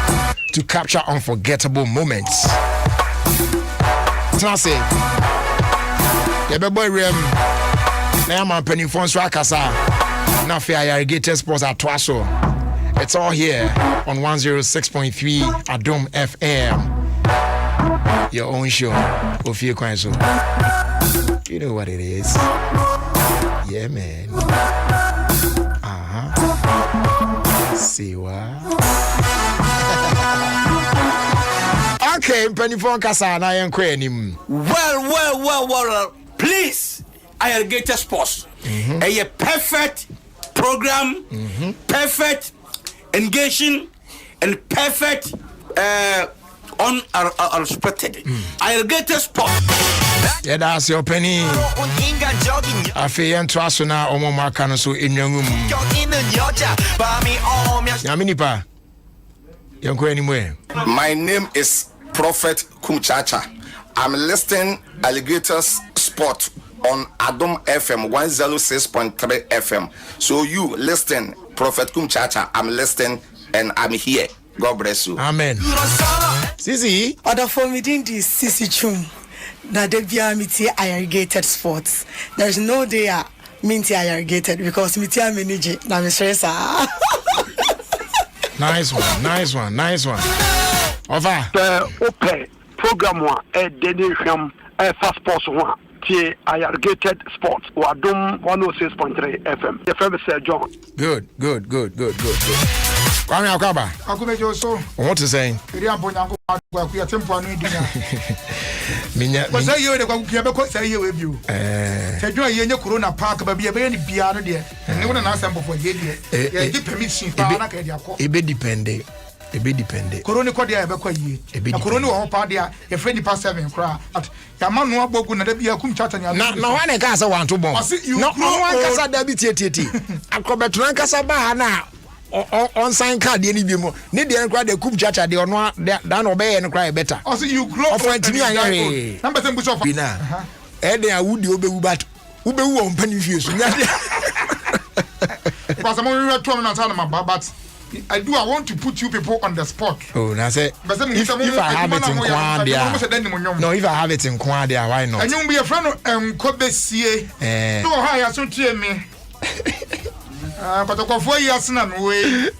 to capture unforgettable moments. Now say, the boy rem, now I'm penny phone swakasa. Now fair irrigated sports at Twaso. It's all here on 106.3 Adom FM. Your own show, Ofie Kwanso. You know what it is. Yeah, man. See what? Okay, penny phone kasa na yen kwe nim. Well. Please, Irrigated Sports. A perfect program, perfect engaging, and perfect unexpected. Irrigated Sports. Yeah, that's your penny. I feel entrust na omo maka so enwangum. Yaminipa. Yanko anywhere. My name is Prophet Kumchacha. I'm listening Alligators Sport on Adom FM 106.3 FM. So you listen, Prophet Kumchacha. I'm listening and I'm here. God bless you. Amen. Sisi. Other for me didn't this Sisi Chum. Na debia miti irrigated sports. There's no day minti irrigated because miti manage na me stressa. Nice one. Over. Okay. Program one Denny Film Fast Sports one T Irrigated Sports or Adom 106.3 FM. The famous John. Good. Kwame Akwaba. Akumejo so. What to say? Ria bonyango kwa kuya tempo anu edina. Minya. Ko say ye de kwa kuya be ko say ye we biu. Tedwo ye nye corona park ba bia be ne bia no de. Ne wona na asem bofo ye de. Ye di permission pa na ka de akọ. Ebe depende. Corona ko de ya be kwa ye. Na corona wo pa de ya ye friend pa 7 kra. Ya ma no abogu na da bia kum chacha nya. Na wane ka sa wanto bom. No wan kasa da bi tietie. Akrobeto nan kasa ba ha na on sign card any be mo ne de nkra de kum chacha de ono da no be ye nkra e better. Also you grow of antimi anya number 10 bush of bina e de awudi obewu bat ubewu on pani fie so nya de because I'm only 2 minutes on my but I want to put you people on the spot. Oh, na say if I have it in Kwandia. No, if I have it in Kwandia, why not? And you be a friend of Kobesie. No, hi, I saw to me. But the 4 years na way.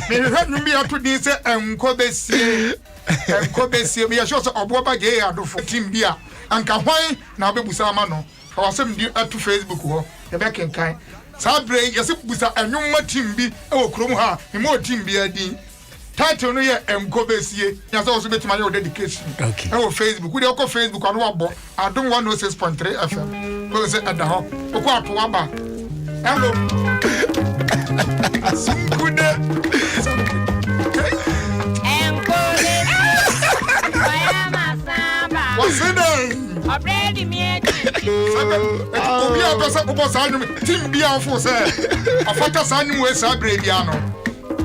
Me heard me to this and Kobesie and Kobesie. Me show Oboba Gay Adofo team bia and Kawai now be Busamano. Or some to Facebook or the back in kind. Sabre, yes, Busa and no team be oh Kromha, and more team be a D. Title no ye Kobesie. Has also been my dedication. Okay. Oh Facebook. We don't Facebook on Wabo. Adom 106.3 FM. Go say at the home. Waba. Hello. What's it name? Already me. Obi a pesa ko sanum team bia fo say afata sanum we sabre bia no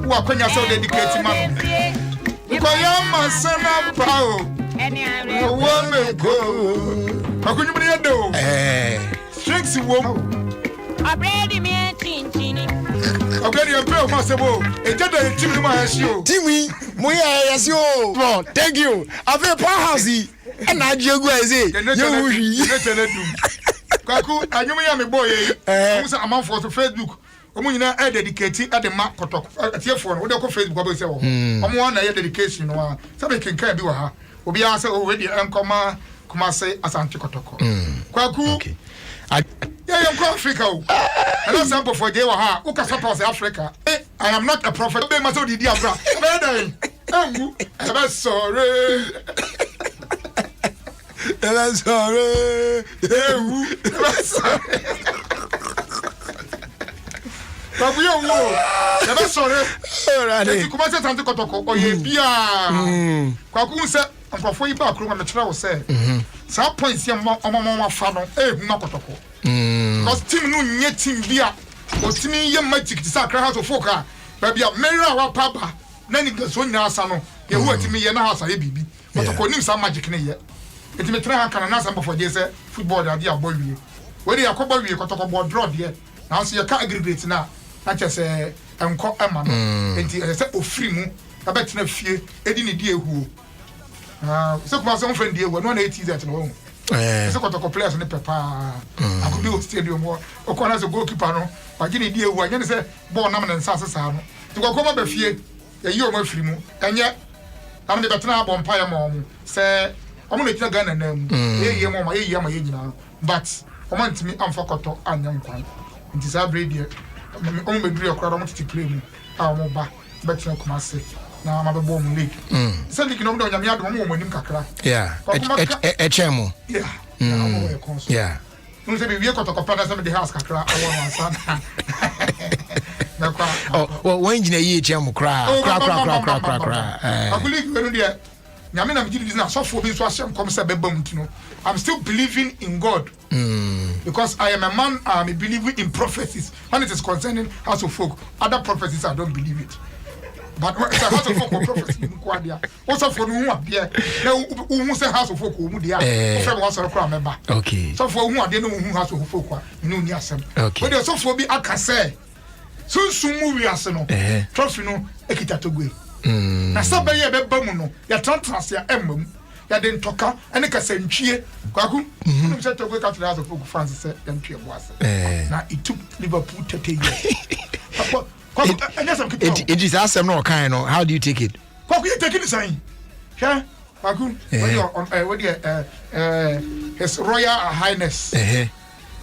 wo akwanya so dedicate man ko ya masana pao wo me go akunyu me do strength wo Already me chinchini. Already a prayer masebo e jada team ni ma yasio Timi mo ya yasio bro thank you ave powerhouse and na jegu eze you wi Kwaku anyum ya me boy e musa amanfo to Facebook omu nyina e dedicate e de ma kotok atiefo no wo de ko Facebook ba se wo omu na ye dedication no say be kenkan bi wa ha obi a say o we de enkoma kuma say asante kotoko Kwaku okay yeah you go Africa and that's sample for dey wa ha wo ka support Africa I am not a prophet be ma so di abra be dey engu e be sorry I'm sorry. I'm sorry. But we are never sorry. You come and say something kotoko. Oh yeah, bia. Kwaku say, "Nkofo yi ba akuru ma mekyerɛ wo say." Sa points ya mama fa no, huna kotoko. Because team no nye team bia. O team ye magic ti sa kra house of folk a. Ba bia Mary wa papa. Na ni so nyina asa no. Ye hu team ye na house ye bibi. Kotoko nim sa magic ne ye. Eti me try kan na some for say football dey abo wie we dey akoba wie kotoko board draw there na so ye ka aggregate na che enko ema no enti say ofiri mu abetena fie edi ne die ehuo so kuma so friend die ehuo no na eti that no so kotoko players ne pepa akobi o stadium o ko na so goalkeeper no ba gine die ehuo anya ne say ball na me nsa sesa no ti ko ma ba fie ye yi o ma firi mu anya am de betena abo mpa ya ma o say I'm going to Ghana name. But I want to me amfakoto anyam kwan. Nti sa brady o me duru akora mo titi play mu a mo ba bet na kuma se na ma be bom league. Say league no do nyame adom mo monim kakra. Yeah. Chemo. Yeah. Yeah. No say be we kotoko pada say me the house kakra I want answer. Oh, well when you ye chemo kra. Akuli we no there. Nyame na me give business so for be so asem come say bebam tino. I'm still believing in God. Because I am a man, I'm a believer in prophecies. When it is concerning house of folk, other prophecies I don't believe it. But it's a house of folk or prophecy in Quadia. Also for whom appear, who say house of folk who they are. Okay. So for whom I don't know who house of folk are, no near some. Okay. But there's so for me, I can say, soon movie as no, trust you know, Ekitatogue. Na sabe ye be bamuno ya trans ya emmum ya den toka ene ka sentwie kwaku no se to go ka house of folk France say entwie boase na it took Liverpool 30 years kwaku anya some people it is asem no kind no how do you take it kwaku you take it sign sure kwaku when you on his royal highness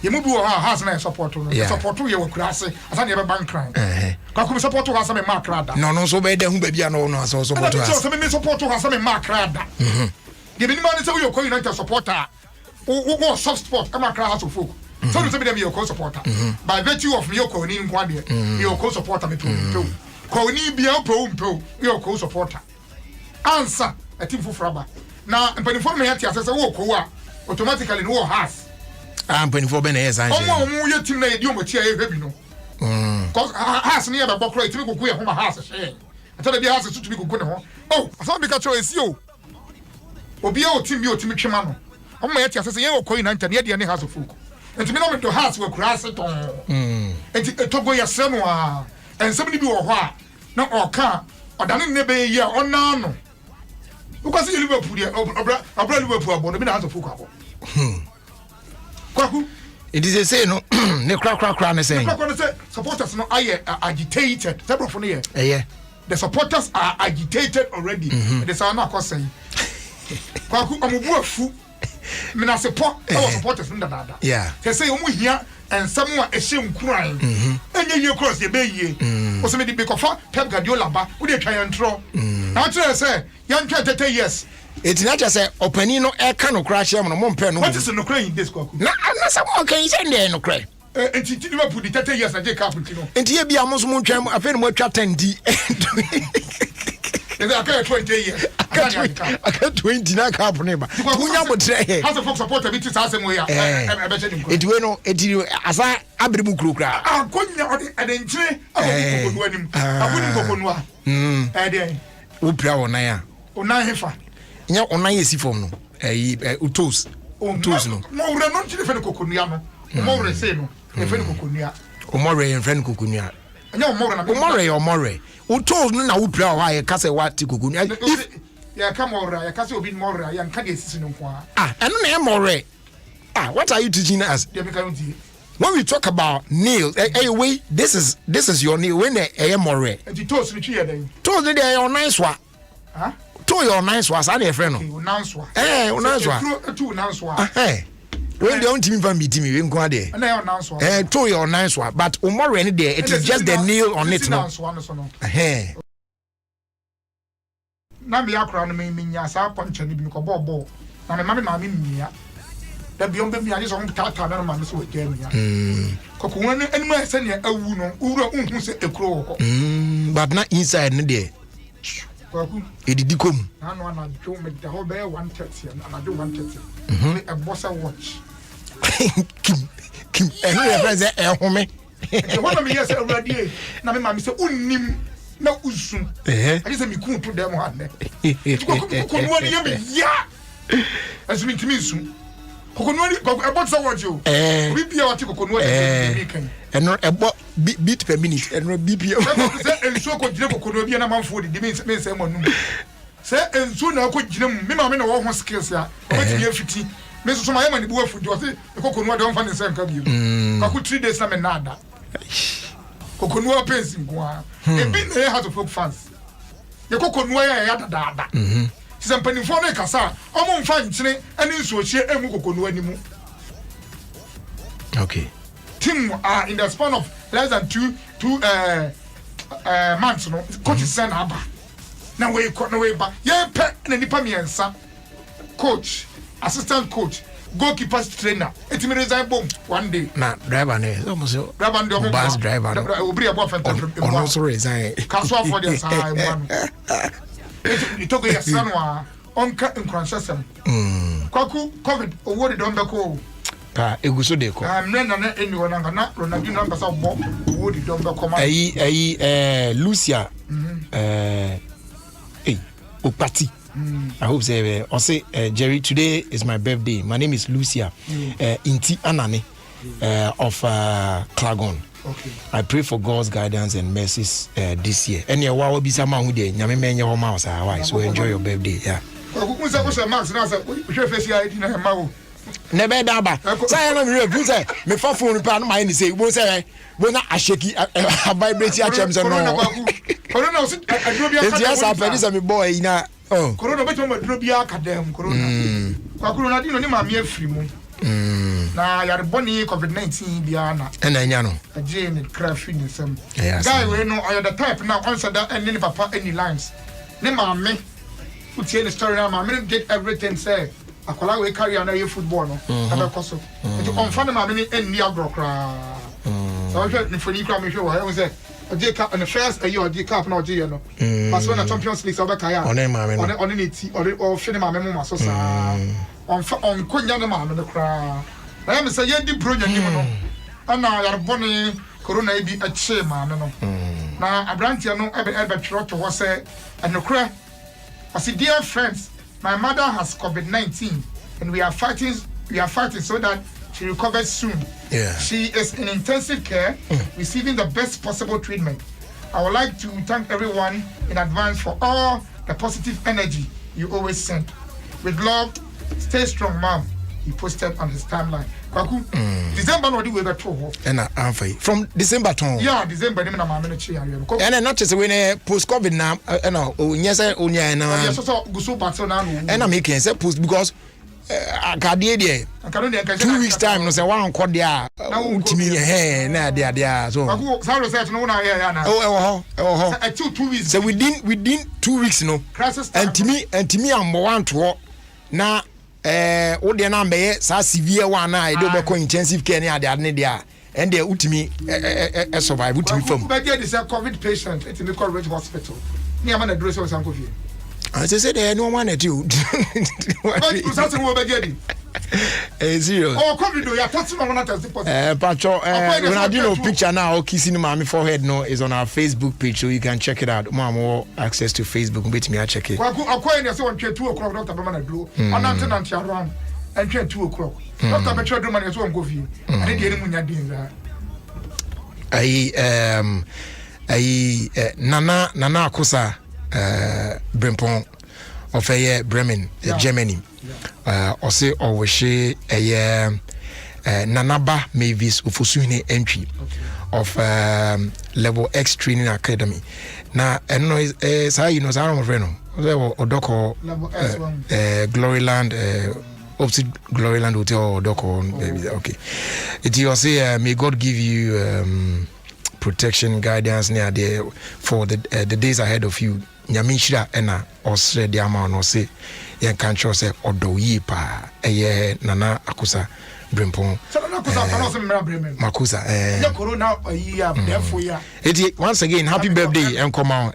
ye mu bi wo ha house na support no support ye wo kurase asa na ye be bank crime kwaku me support house me mark rada no so be da hu ba bia no no so support house so me support house me mark rada ye be ni man say we United supporter wo soft spot e mark house of folk so do say me your co-supporter by virtue of me your co ni nkwa de your co-supporter me to ko ni bia po your co-supporter answer a team for fraba na mpanifo me yati asese wo ko a automatically no house mpanifo be na yes answer omo ye team na ye di omo tia ye hebi no cause house ni e be bokro itimi gogo ye homa house she ata be house tutu bi gogo ne ho oh aso be ka cho esi o obi o team bi o timi twema no omo yati asese ye wo ko ina ntan ye de ne house of folk enti me no me to house we kura ase ton enti etogo ye se no a ensem ni bi wo ho a na oka odane ne be ye ona no because you Liverpool there obra Liverpool abo no be na house of folk abo kwaku it is a say no ne kra na say supporters no aye agitated several for here yeah the supporters are agitated already. They say na ko say kwaku amubu afu me na support our supporters ndada yeah they say omu hia ensam a ehye nkuran enye ye cross ye be ye o se me di be kofa Pep Guardiola ba wo de twa yantro na tell say yantwa 30 years it's not just say opani no e ka no crash am no mo mpe no what is no cry in this kwaku na some okay say there no cry enti Liverpool di 30 years na je cup ntino enti ye bia mo so mo ntwa afa no mo atwa 10 di is that 20 years I can't 20 na cup ne ba punya mo tre has a folk supporter bit say we ya e be chedi enti we no enti asa abere mu krokra akonya ode adenchire abonu anim abonu kokonu a dey wo pira wonan a onan hefa nya onan yesi fom no utos no mo wura no chire fe kokonu ya no mo wura say no e fe kokonu ya o mo re en friend kokonu ya nya o mo wura o mo re utos no na wo pira wa ye kase wa ti kokonu ya come over ya kase obi mo wura ya nka de sisi no kwa eno na e mo re what are you teaching us when we talk about nail anyway this is your nail when e more the toes ni twi den toes dey your nice one to your nice one say dey friend no nice one nice one to nice one when they don't me van meet me we nko ade na your nice one to your nice one but more any there it is just the nail on it no na me akra no me nya sa ponche ni bi ko bobo na me mama me mia da biom be mia je so tata na ma me so je mia koko won ani ma se ne awu no uru unhu se ekro ho but na inside ne there kwaku edidi kom na no na jo me da ho be 130 na jo 130 e bossa watch kim eno ye friend say e home e wona me yes awradie na me ma me se unnim na usun I just me ku to dem ha ne ko no ni me ya asumi ntimi sun kokonua ni ebo tsa watch o bi bia wati kokonua ni kan eno ebo beat per minute eno bpm se enso ko gire kokonua bia na manfo de me se mo num se enso na ko gire mu me ma me na wo ho skills ya o ti ye fiti me so ma ye ma ni bu afu do se kokonua de on fa ne se nka bi ka ku 3 days na me nada kokonua pensi nkoa e bi na ye hat folk fans ye kokonua ya dada si sampanifo na kasa omo mfa nkyene ani nsuohie emu kokonu animu okay team are in the span of less than two months no coach send aba na we ba ye pe na nipa miensa coach assistant coach goalkeeper trainer etimi resign bomb one day na driver ne almost driver ndo bus driver obri abo fanta on also resign kaso for the side man itoko ya sanwa onka nkranshasem kwaku covid owo de don beko ka eguso de ko amna na eni wona na Ronaldinho namba sa bo owo de don beko ma Lucia Opati I hope say say Jerry, today is my birthday. My name is Lucia Inti Anane of Klagon. Okay. I pray for God's guidance and mercies this year. And your wow be some who dey nyame menye ho ma why so enjoy your birthday. Yeah. Ku say ko Max na say we face ya edi na ma wo. Nebe daba. Say na me review say me fa phone pa no my ni say wo say wo na asheki vibrate a chem say no. Corona was adrobia ka. Yes, I pay this me boy na. Oh. Corona beto ma adrobia ka dem corona. Kwa corona di no ni ma me afiri mu. Na yare boni COVID-19 bia na ena nya no aje ne craft ni sem guy we no oya the type now answer that any papa any lines ne ma me utie the story na ma me did everything say akola we carry on a football no aba koso it on fan ma me ni eni agrokra so we ni foni kra me hwe wo he say aje cup on the first year aje cup na aje no pass when the Champions League so be kaya on ma me no on ni ti or fini ma me mo so sa on konya na ma me no kra na me say ye di bro nyani mo no ana yarboni corona e bi ache ma me no na abrantia no ebe twro to ho say anokra as dear friends my mother has COVID-19 and we are fighting so that she recovers soon. Yeah. She is in intensive care receiving the best possible treatment. I would like to thank everyone in advance for all the positive energy you always send. With love, stay strong, mom. he posted on his timeline. Kwaku, December no di we beto ho. And amfai from December ton. Yeah, December ni na ma me chi area. And not just when post COVID now, no, nyesa onya na. Yeah, so guso battle na no. And I make say post because akadie there 2 weeks time no say one call there ultimi na there so Kwaku research no na here na. Oh 2 weeks. So within 2 weeks no. And timi am one to na wo de na mbeye sa severe one na e do be ko intensive care ne ade ne dia and the ultimi survive ultimi from be get this COVID patient at the College Hospital ni am na dress o san kofi I say there no one at you but something we be get serious oh COVID do ya touch no one test positive patcho when I do no picture now kissing my forehead no is on our Facebook page so you can check it out more access to Facebook bet me I check it Kwaku akoy ne say on 2 o'clock Dr. Bama Dlo anante around and 2 o'clock Dr. Betro do man so on kofi and dey ni munya din za nana akosa Brempon of Bremen Germany ose owhye Nanaba Mavis Ufusune entry of level X training academy na eno say you know say am friend no odoko Gloryland Gloryland hotel odoko okay it you say may God give you protection guidance near there for the days ahead of you nyamishira ena osre dia ma no say yen kan cho say odoyi pa nana akosa Brempon so nana akosa kan so mera bremen makosa ya corona ya defo ya it once again happy birthday and come on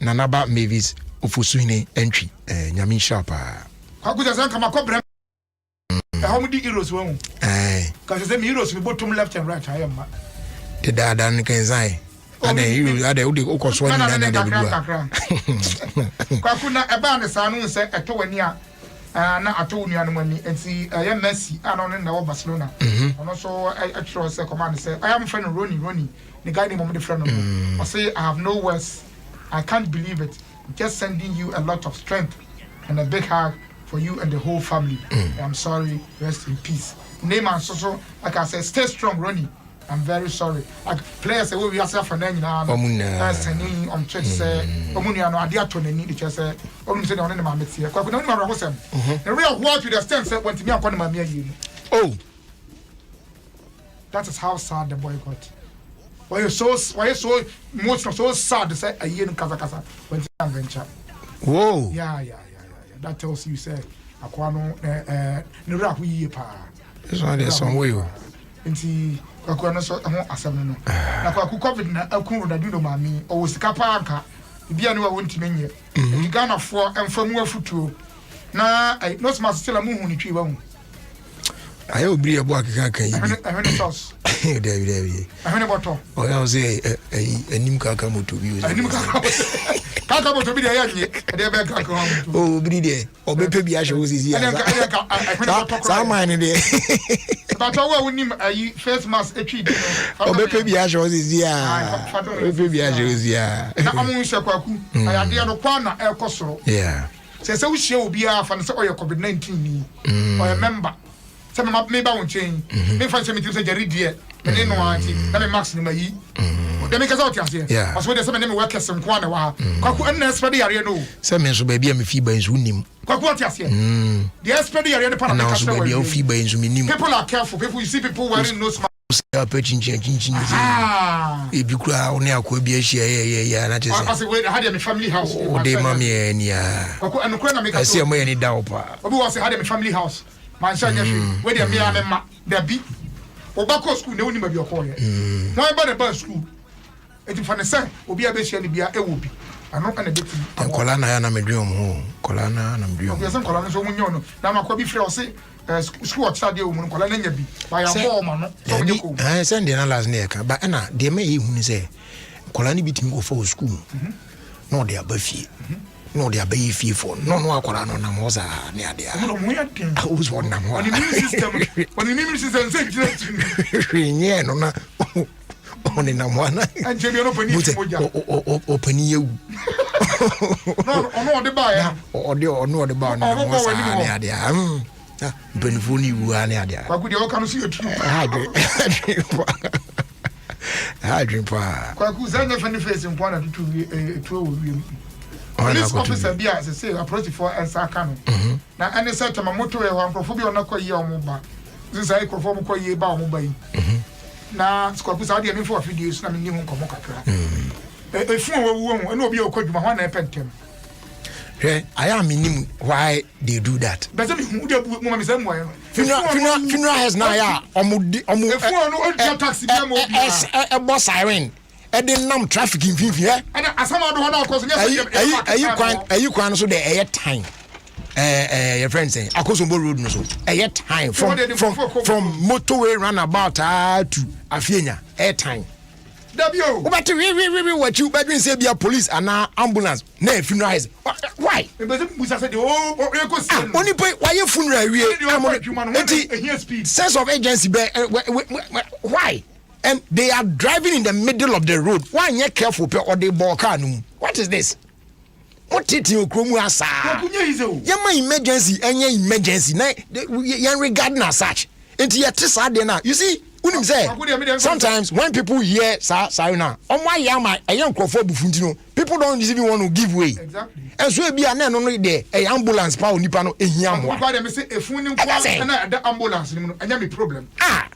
Nanaba Mavis Ofusuine entry nyamishira pa akosa san kama ko bremen how many heroes won ka say me heroes we bottom left and right I am the dadan kan zai ade udi ukoswa ni na da bidua Kwaku na eba ne sanu se eto wani a na ato nua no mani enti ya Messi ana no na wo Barcelona ono so actually say command say I am friend Ronnie the guy name of the friend I say I have no words I can't believe it just sending you a lot of strength and a big hug for you and the whole family I'm sorry rest in peace name and so like I said stay strong Ronnie I'm very sorry. Like players say we are for nine now. Sending on church say Omunia no adia to nani the church say Omu say on my mate here. Kwaku no ma ro sem. The real what to the extent say when me akọ ma me ayi. Oh. That is how sad the boy got. Why you so most so sad to say ayi no kasa when he venture. Whoa. Yeah. That tells you say akwa no ne ra hu yi pa. This one there's some way. Nti Kwaku no so ho asem no na Kwaku COVID na akun da do mami o wosika pa anka bia no wa wonti menye e Ghana fo emfamu afutuo na no smart still amu hu ni twi ba hu ayo obiri ebo akeka kan yi ahene sauce David ahene boto o ya say anim kaka moto bi anim kaka moto bi dey anye dey be kaka moto o obiri dey obepe bi ahwe wo sisi ya sa man ni dey but wa wonim ayi face mask etwi di no obepe bi ahwe wo sisi ya obepe bi ahwe wo sisi ya na amu hye Kwaku ayade no kwa na ekosoro yeah se wo hye obi afa ne se oye COVID-19 ni oye member se me ba won chen me fa se me say jari die me no anti na me max ni mayi de me kaza otiase aso de se me work sem kwa na wa Kwaku en na expert yare no se me so ba bia me fi ban so nim Kwaku otiase the expert yare de pa na ka so ba bia fi ban so nim people are careful people you see people wearing nose mask chin ebi kura oni akwa bi ahia ya na tese I say we had my family house o de mami eni ya Kwaku eno kura na me ka ase mo eni da opa obi was had my family house man sha nyafi we dey me ma da bi obako school na oni ma bi okoye won ba na ba school eti fa ne say obi abehia ne bia ewo bi ano kana beti kola na ya na medwom ho kola na medwom obi say kola no so munyo no na makwa bi frɛ o say school otade o mun kola na nya bi ba ya bo ma no so munyo ko send na last na ka ba na de me yi hunu say kola ni bitimi go for school no de abafie no de abayi fie for no akola no na mo za ne ade a no mo ya tin o so na mo on the immune system say nye no na on na mo na anje bi no pani moja o pani yewu no de ba ya o de ba na mo za ne ade a Benfuni wuane adia. Kwaku de oka no so yetu. I drink pa. Kwaku zanya fani face mpo na tutu wo wiem. Police officer bia say approach for answer kan. Na ene say tama moto e ho amprofo bi onakọ ye omoba. Since I confirm ko ye ba omoba yi. Na Kwaku sa de me for videos na me ni ho nkomo kakra. Efun wo wo ene obi okodwuma ho na epentem. I am minim why they do that. Funeral has now ya boss siren. Nam traffic in Fifi. And asama do na cause you kwan so the time. Your friend saying Akosombo road no so. Time from motorway roundabout to Afienya. Time. Dabio. But we what you but say be a police and ambulance. Na funeral has. Why? Only why you funeral we sense of agency why? And they are driving in the middle of the road. Why you careful or they car? What is this? What did you kromu asa? Yama emergency any emergency. Na regarding as such. Into your tisa na. You see sometimes when people hear Sayuna, people don't even want to give way. Exactly. And so be an there, a ambulance power nipano a yam. If you the ambulance, and you problem.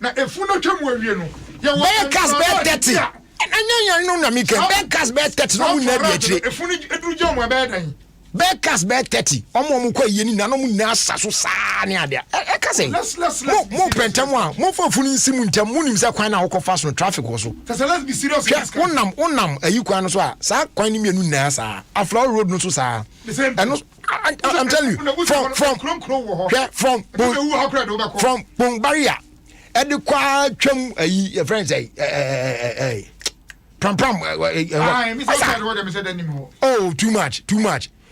Now if you know you know, you're cast bed 30. And I know na make bed cast bed 30 no na be actually. If you do job bed bed cast bed 30. Omo mu kwa yeni na no mu na asaso saa ne ade. E ka say. Let's mo pentam a mo fa funu nsimu ntam mu nim se kwan na wo fast no traffic wo so. So let's be serious. Onam ayi kwan no so a saa kwan ni mienu na saa. Aflow road no so saa. And I'm telling you from Bongbaria and the kwa twam ayi friends pram oh too much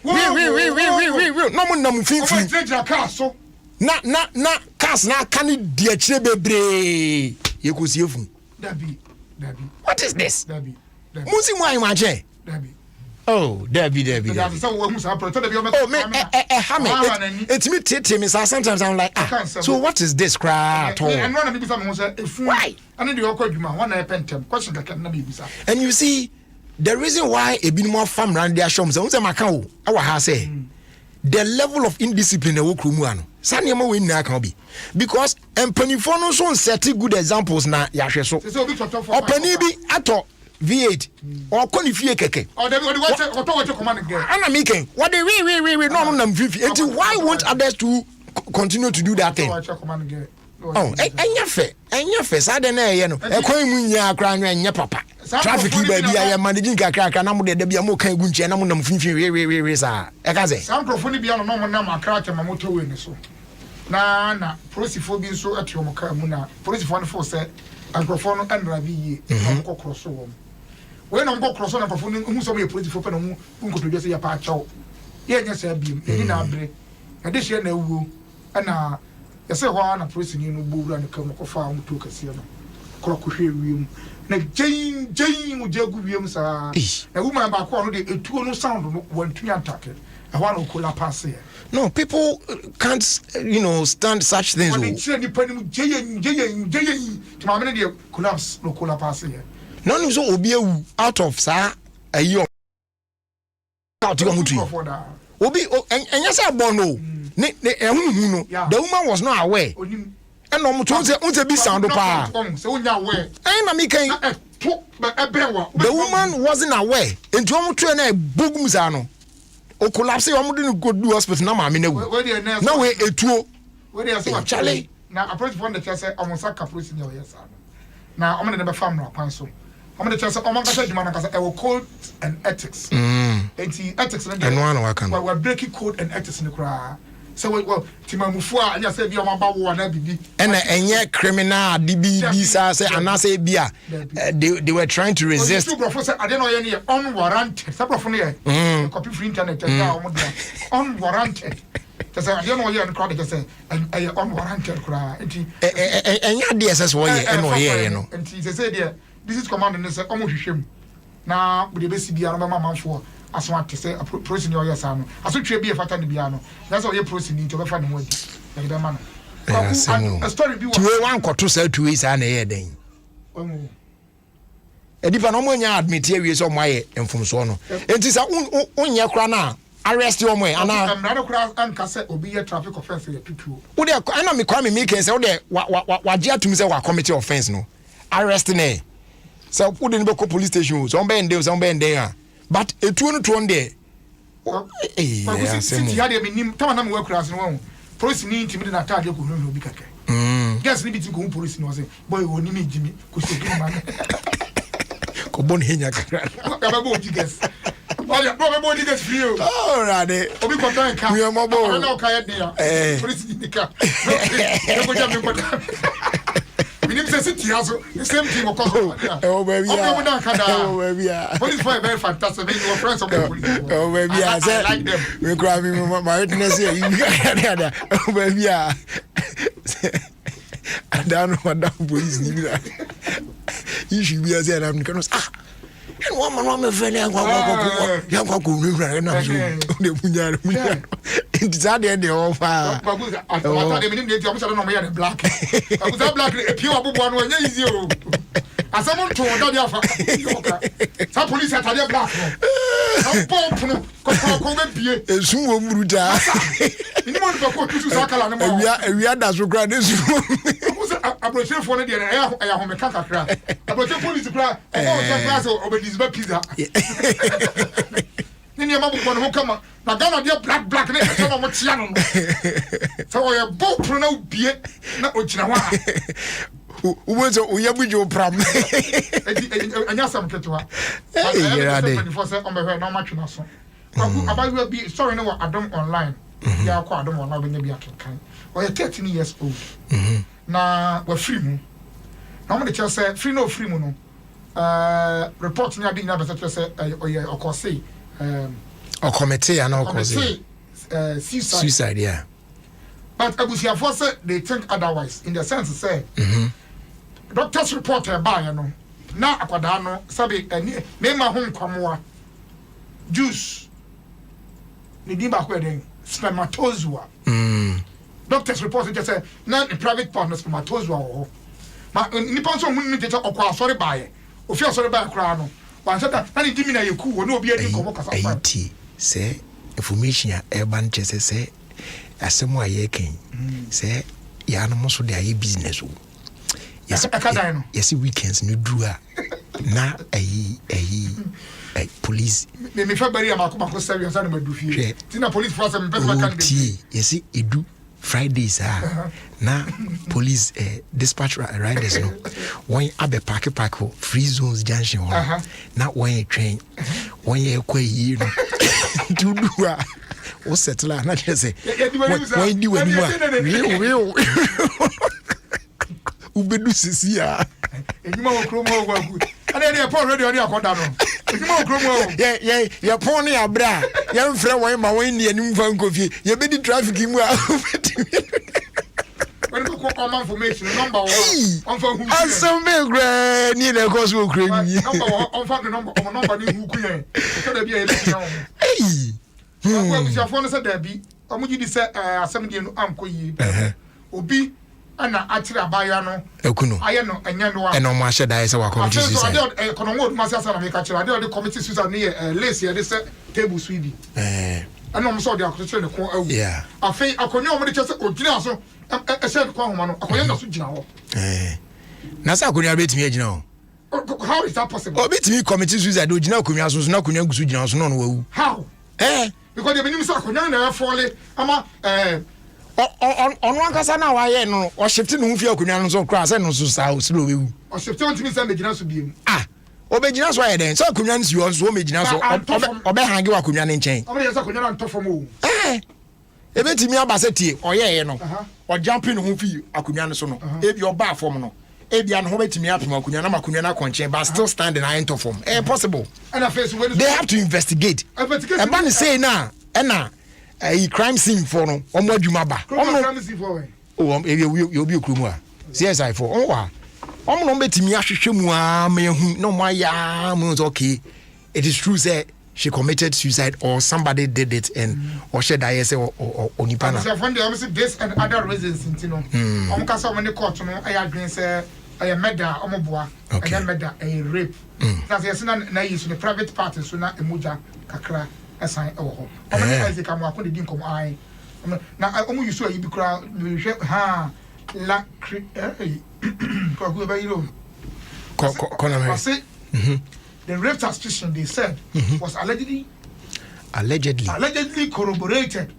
we no nam finfin na cars na kan di akire bebre ye ko siefu dabi what is this dabi musi mu ayi ma je dabi oh dabi oh me it's me tete me sometimes I'm like so what is this cry at all why and you see the reason why a bit more farm around their shops our house say the level of indiscipline we krumuano sanema we na kan be because empanifo no so set good examples na yahwe so opani bi ato V8 or konifie keke or what command girl ana making what they we no nam fifi and why won't others to continue to do that thing oh enya fe sa de na ye no e kwan mu nya akra anwa nya papa traffic ba bia ya managing kakra na mo de bia mo kan gu nche na mo nam fifi we sa e ka say some profoni bia no mo nam akra cha moto we ni so na prosifo bi so atio mo ka mu na prosifo no for say agrofo no andra bi ye ko kroso wo we no go kroso na profoni hu so mo prosifo pe no hu nko to say ya pa chawo ye nya sa bi ni na abre na de hye na wuo na yese ho na prosini no bowura ne kam ko fa mu to kase no kroko hwe wiem na jein mu jagu wiem sa na woman ba ko no de etuo no sound no wantu antake I want to call pass here. No, people can't, stand such things. Collapse no call pass here. None so obi out of sa a year. Out to Obi and yes, I bono. The woman was not aware. And no much be sound of power. I'm a making the woman wasn't aware. And John train a boogmzano. O collapse o didn't go do hospital na ma me na wu na we etuo we dey say Charlie na approach from the church say omonsa caprice ni o yesa na omo de be fam no kwan so omo de church say omo kasa djuma na kasa e code and ethics ethics na we breaking code and ethics ni kra so well timamufu a anya say bi omo ba wo na bibi na enye criminal DB say anase bia they were trying to resist say ade no ye ne unwarranted sabrofo no ye copy free internet and omo do unwarranted say ade no ye no crowd say unwarranted kra enya DSS wo ye no ye no enti say there this is command no say omo hwehwem na we dey be si bia no be mamamfo aso ate sɛ prosin yɛ ɔyɛ saa no aso twa bi efata ne bia no na sɛ ɔyɛ prosin ni nti ɔbɛfa ne ho adi na yɛ bɛma no a story bi wa tuwe wan kɔto saa tuwe saa na ɛyɛ den edipa no mo nya admit awie sɛ mo ayɛ mfomso no enti sɛ onyɛ kra na arrest yo mo ana amrado kra anka sɛ obi yɛ traffic offense yɛ tutuo wo de ana me kwa me make sɛ wo de wa gye atum sɛ wa commit offense no arrest ne sɛ wo de ne be ko police station so on be ndem so on be ndem a but etuo no tuo ndɛ eh city ha de me nim tama na me wa kra no wo police ni intimi na tade ko hunu obi kakɛ guess ni bi ti ko police no say boy wo ni me jimi ko so bi ma ko bon henya kakra ka ba bo guess olha bo guess free o rade obi ko tan ka mi mo bo na o ka ye dia police ni ka e ko jam ko minim say city aso the same thing ko so oh baby oh baby police for very fantastic when you friends of the police oh baby I like them we cry me my witness here you got oh baby I don't know what that police need that you should be as I'm going to and one man my friend young na so de bunya it's that the offer I dey minim dey am say no me ya black I black e pure abubu no anya easy o asamo to da dey afa sa police atade black no pop no ko be bie esun wo muruta ni mo do ko tutu sa kala no mo ewia da so kra de su abrochefo no de ya ho me kakakra abrochefo police kra o se class obedience ba pizza ni ma bu no kama na Ghana de black ne se no mo tia no so o ye bo pro na ubie na o gina ho a uwezo uyabujo pram anya sam ketwa ya de for say on be hwe na ma twena so abayu bi story no wa Adom online ya kwa Adom online be nya bi akenkan o ye 13 years old na wa free mu na mo de che say free no free mu no report ni adi nya be say oye okose or committee and okose suicide yeah but abusiafo say they think otherwise in the sense say doctor's report by no na akwada no sabi me ma ho nkwamoa juice ni di ba ko den spermatozoa doctor's report just say na the private part no spermatozoa ho ma ni ponso mu ni tete okwa asori baaye ofi asori baaye kra no wan say na ni dimi na yeku wo na obi adi komo kasa fa it say information ya urban chese say asemo aye ken say ya no mo so de aye business o yes weekends no dura na police me February amako service na ma du fie tina police force me person kan dey yes edu Fridays na police dispatch riders no when abe park free zones junction na when train when you kwa yi no dudua o settle na say when di wani wa ubedu sisi ya enyuma wo kromo wo agu ana ne pon radio ne akoda no enyuma wo kromo wo ye pon ne abra ye mfre won ma won ne anim fa nkofie ye bedi traffic mu a when ko common information number 1 on fa hu asem gra ni na ko so kra ni number 1 on fa the number ni hu ku yen so da bia e bi na wo ko afo no se da bi omugi di se asem di no amko yi obi ana atira abaya no ekuno aye no enya no eno mo ahye dai se wa committee suicide kono wo ma sia na me ka kira ade committee suicide ne lace ye de se table sweetie ana mo so de akotire ne ko awu afei akonyo mo de che se ogina so e se ko ahoma no akonyo na so gina ho na sa akonyo betimi agina ho how is that possible betimi committee suicide ogina akonyo so na akonyo gusu gina so no no wawu how because they been say akonyo na fall ama on ankasa na wa ye no o shift no mfi akonwa no so kra se no so sa o silo wewu o shift on timi se megina so biem o begina so aye den so akonwa no si o so megina so obe hange wa akonwa no nchen o be yes akonwa no ntofom o ebetimi abase tie o ye no o jumping no mfi akonwa no so no ebi o ba form no ebi an ho betimi apem akonwa na makonwa na konchen but still standing I enter form possible and face they have to investigate and ban say na a crime scene for no omo adwuma ba crime scene for we you be okrumu a CSI for omo no betimi ahwehwe mu a ma hu no ma ya mu okay it is true say she committed suicide or somebody did it and or she died or Nipana. So when they almost this and other reasons, you know, Omkasa when the court, no, I agree, say, I murder, Omoboa, and then murder, a rape. That's yes, na use the private party, so not a muja, kakra, assign, oh, Isaac, I'm walking the dinkum eye. Now, I only use you crowd, ha, la, the rape suspicion they said was allegedly corroborated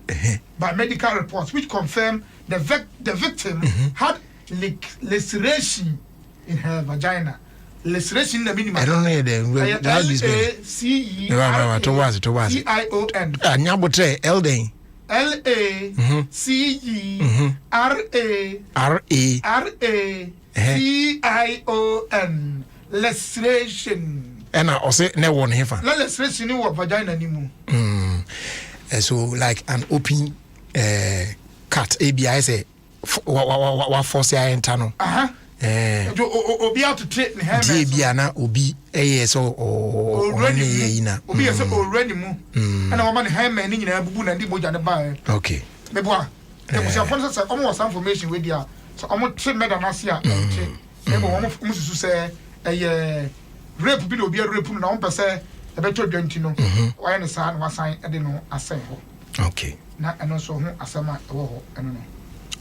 by medical reports which confirmed the victim had laceration in her vagina. Laceration in the minimum. I don't know the L-A-C-E-R-A-C-I-O-N. L-A-C-E-R-A-R-A-C-I-O-N. Laceration. And I say no one here. Laceration in what vagina anymore. So like an open cut. ABI say what force I enter. Obi out to treat me. Biana Obi so already yina. Obi so already mu. And our man hem and in a boo and the moja the buy. Okay. Meboa. There was a phone say almost information with you. So I'm treat madam asia. Ebo almost say rape bi obi rape no na on pese e beto dwanti no. Why ne sa na wasan e de no asen ho. Okay. Na eno so ho asema e wo ho eno no.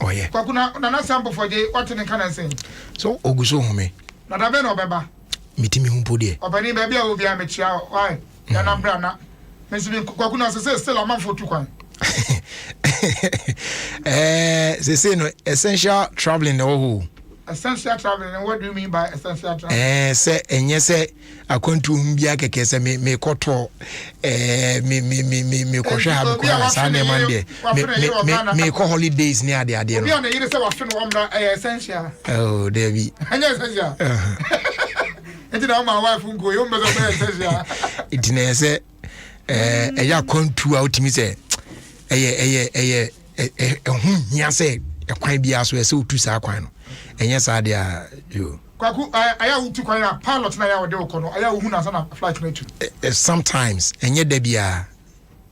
Oh yeah. Kwakuna na sample for the what in can say. So oguso home. Na da be no beba. Mitimi hu podi. Obani ba bia obi amechia why? Ya na bra na. Mensi bi kwakuna say still am for 2 kwan. Say no essential traveling no. Essential traveling, and what do you mean by essential traveling? Say enye say akwantu humbia keke say me koto me kohwe ha ko sa na man de me ko holidays ni ade no. Obi on the say wa fe no omra essential. Oh David. Anya essential. Enti na my wife ngo yo mbezo be essential. Iti na say eya akwantu a utimi say eye hu hia say ekwan bia so say otu sa kwan no. Enya sa dia yo kwaku aya utu kwa ya pilot na ya wode okono aya hu na sana flight na tu sometimes enye da bia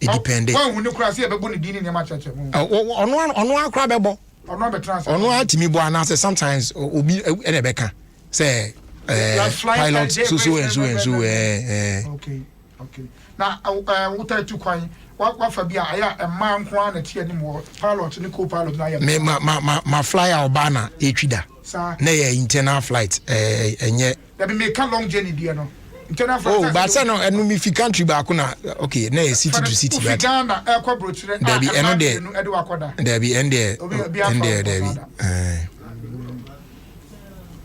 it depend when hu ne kura se e bebo ne dini ne ma cheche mu ono akra bebo ono be transfer ono atimi bo ana say sometimes obi e na beka say pilot so okay na uta tu kwan wa fa bia aya e man kwa na tie ni mo pilot ni co-pilot na ya me ma flyer obana etwida na ya internal flight enye ya be make long journey dia no internal flight oh but say no enu mi fi country ba ko na okay na city to city but Ghana e kwa brochire there be eno there e de wakoda there be end there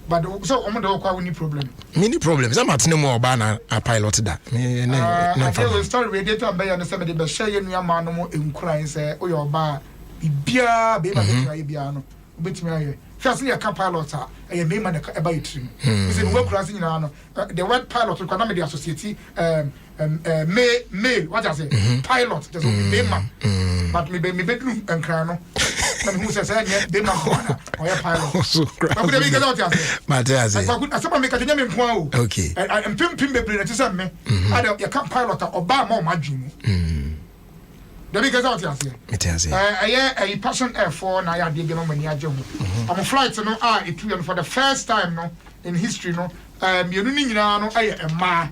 but so omo de kwa any problem many problems am atene mo oba na a pilot da na fa story radiator be ya no se me de be share nua ma no mo enkuran se o yo ba bibia be ba be try bia no obetimi aye first ya ka pilot e me ma de e ba yitrim we say we kura se nyina no the word pilot ko na me the associate male what I say pilot just be man but me bedroom enkran no na me hu se be man o ya pilot so but we get out here Matthias asaba me ka tenya me nko o okay and pim bebre na tisa me ada ya ka pilot oba ma o madwumu the big get out here Matthias a passion air for na ya de be no mani agye ho am flight no it for the first time no in history no you ni nyina no aye ema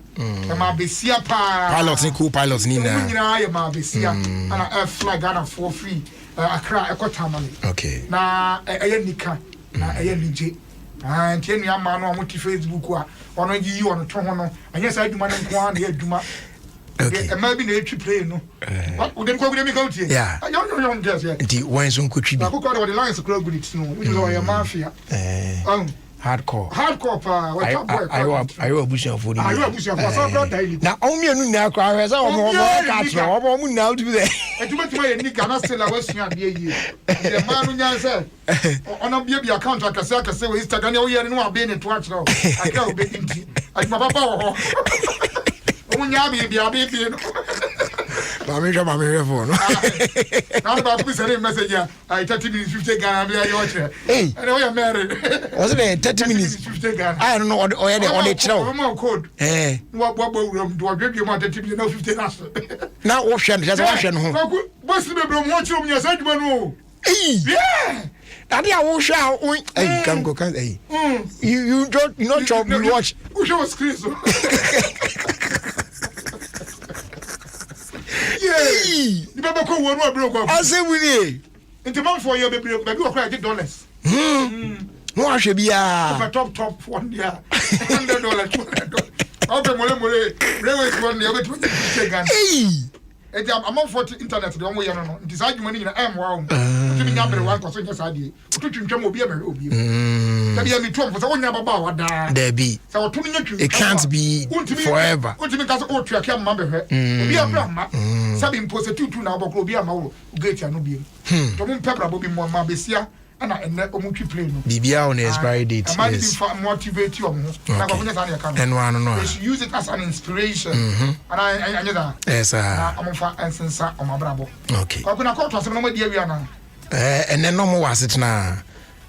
besia pa pilot ni cool pilot ni na nyina aye ma besia ana air flag Ghana for free Accra Ecotamale okay na aye nika na aye nije and enu ama no on Facebook a ono yi ono to ho no anya sa aduma ne nko a na aduma okay maybe na etwi play no what we den ko gbe mi ka utie yeah yo guess yeah nti wan so nkotwi bi akoko the lines kura gudi no we do your mafia hardcore pa what boy ayo abusian for ni ayo abusian for so brother daily na omienu na akra we say omo ka tro omo na do there etuma ye ni Ghana still awasua de ye the man no nya say ona bia account akase we Instagram ya wo ye no abe ne to akra aka obe nti aduma papa wo ho omunya bia no Mami phone. Now about to send a message. I 30 minutes 50 Ghana. Be a watcher. Hey, I know you're married. wasn't it 30 minutes? 50 Ghana. I don't know what on the show. Code. What room do I give you? Want 30 minutes? 50 national. Now ocean, just ocean home. What's the baby? Watch you. Yes, I do. Yeah. Daddy, I will show. Hey, come go, come. Hey, you don't, you know, chop. You watch. Who show us Chris? Yeah. You better go one more broke. I say we need. Into month for you, baby. Baby, go cry $8. No, I should be top one. Yeah. $100, $200. Okay, mole. Break one. You go to take gun. Hey. I'm on 40 internet. The only way I know. This argument in a wow. To me, I'm one because just idea. To jump will be a obi. There be Trump for one number about that. There be. So to me, it can't be forever. What you mean? Because all track your mother. Be a grandma. Sabin posted 2 now, but will be a mouth. Great and no be. Don't pepper will be more Mabesia. And I never play. BBA on the expiry date. I might motivate you. And one no. Use it as an inspiration. And I know that. Yes, I'm on fire and since on my bravo. Okay. I'm going to call to some of the area. And then no more was it now.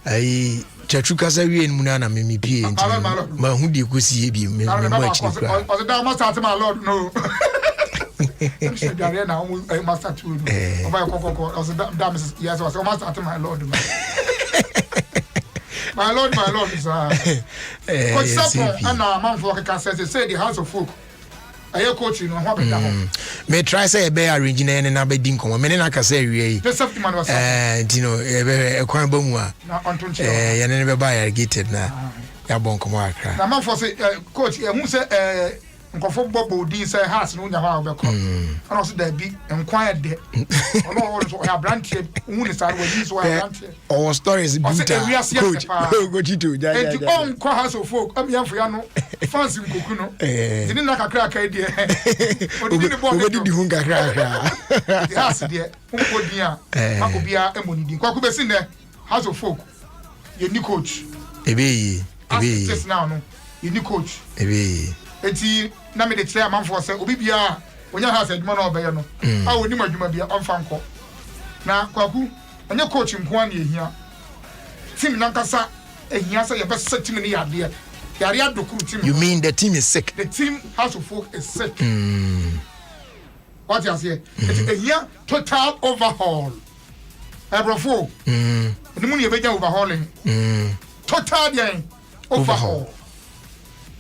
I Chachuka Savi and Munana Mimi P. But who do you see? I remember was the down must start my lord. No. Now I must start to yes, I was almost at my lord. My lord is and a man for a cancer say the house of folk. I hear coaching on what may try say a bear arranging and a bedding come. Many I can say, the safety man was you know, a coin bomba. You never buy a gated now. Yabonko. The man for say, coach, who said, Uncle Bobo D say house no nya ha be come and also there be inquired there no also have branch who is start with this one branch our stories be coach go to and the own house of folk am yan for ya no fancy nkoku no didn't like a crack idea obedi di hunga crack the house there unko dia makobia emoni din kwaku be sin there house of folk you ni coach ebe just now no you ni coach ebe eti na me de tire amanfo se obi bia onya ha se adwuma na obeye no a oni madwuma bia onfa nko na kwaku onye coach nko an ehia team na nkasa ehia se ye be set team ni yade yare adokuru team. You mean the team is sick? The team house of folk is sick. What you say? It's ehia total overhaul. Ebrofo ni mu ni e beja overhauling total den overhaul.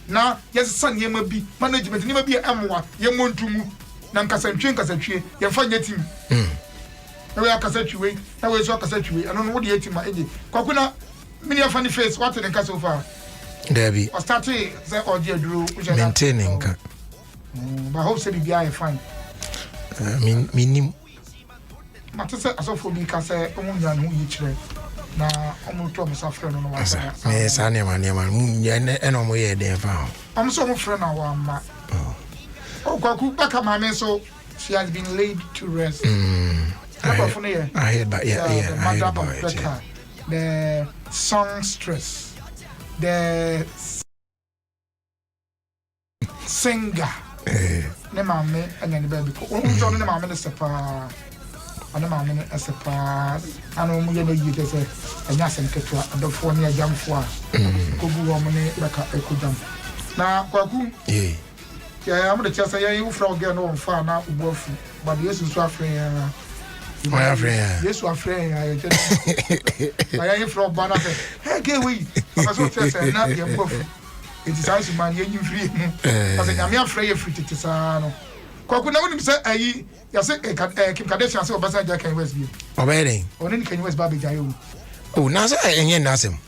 Na yes san yema bi management ni ma bi amwa yemo ntumu na nkasantwe ye fa nya team na we akasatwe na we so akasatwe ano no wo de team ma eje kwakuna mini afa ni face what the nkasa over there be o start say oje aduro maintaining ka but hope say be I fine minim matese asofo bi ka say omunya no yi kire na omuto musafre no wa sa me sa ne ma munya e no mo ye den fa am so mo frɛ na wa ma kwaku baka ma me so she has been laid to rest I heard about the songstress, the singer. Ne mame anya ne baby ko unjo ne mame ne sepa ana mame ne sepa ana mu ye no yi tese anya sem ketua adofo ne ajamfo a ko bu wo mo ne beka ekujam na kwaku ya am de chesa ya yi ufra oge no mfa na ubuafu but yesu so afre ya yesu afre ya ye tete ya yi from bana fe hey ke we so chesa na ye mbofu it is how man ye free because nyame afre ye free tete sa no kwaku na wonim say ayi ya say Kim Kardashian say obasa ja kan West bi obere oni kan West ba be jayo oh na say enye nasem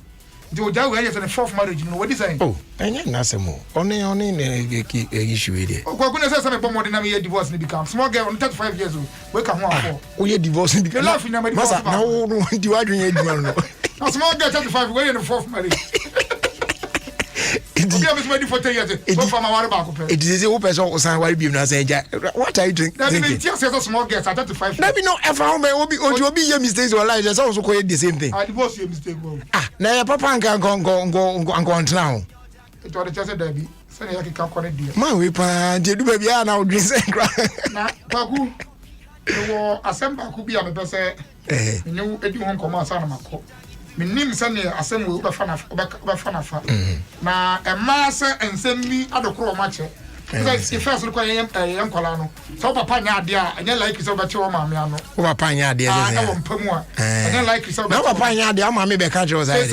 do jawo ya say the fourth marriage no what is saying oh enye nasem oni ne issue we there kwaku na say me bomode na me ye divorce ni become small girl on 35 years old we ka ho afọ o ye divorce ni become masa na wo di wadun ye duma no na small girl 35 we in the fourth marriage it is ready for 10 years so for my worry back it is a person who san worry bi na say what are you thinking that means just as small girls at 35 na be no ever how me obi your mistakes or life so go the same thing I divorce your mistake go na your papa nka go now it was just that be say you can correct dear man we pa je du ba bia na o drink say na kwaku wo asemba ku bia me pese nyu edi ho nkomo asa na mako menim se ne asem wo be fa na fa na ema se ensemi adokoro ma che because if first look at yam kwala no so papa nya ade a anya like so be che wo ma me ano wo papa nya ade ze na wo mpamu a anya like so be na papa nya ade ama me be ka che wo sai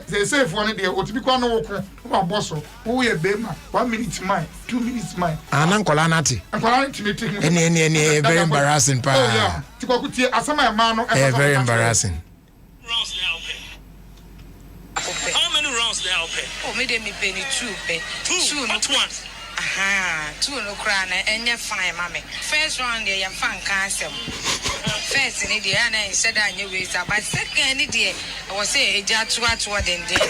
they say for ne de otibi kwa no wo ko wo boso wo ye be ma 1 minute mine 2 minutes mine anan kwala na ti kwala ti me take any very embarrassing pa oh yeah ti kwa kutie asama e ma no very embarrassing. How many rounds they pay? Oh, me dem me pay ni 2 pay. 2 not one. Aha, 2 no cry na enye fine mama. First round dey yam fan cancel. First ni dey na instead anye we sa, but second ni dey I was say eja to den dey.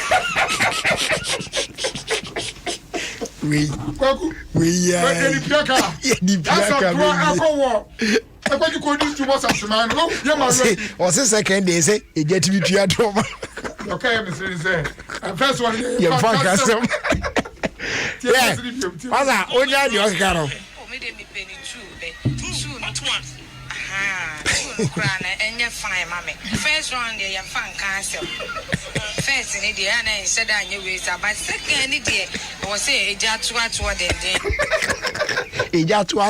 We yeah. Ni piaka. Ni piaka. Akọwọ. Ekwaji ko dis to boss asman. No, ye ma ready. O se second dey say eja ti bi tua to ma. Okay, Mr. Say. First one, you fuck custom. Yeah. What's onya di okaro. Oh, me dem me pay ni 2 pay. 2 not one. Aha, 2 no cry na enye fine mama. First round dey yam fan cancel. First ni dey na instead anye we sa, but second ni dey I was say eja to den dey. Eja to.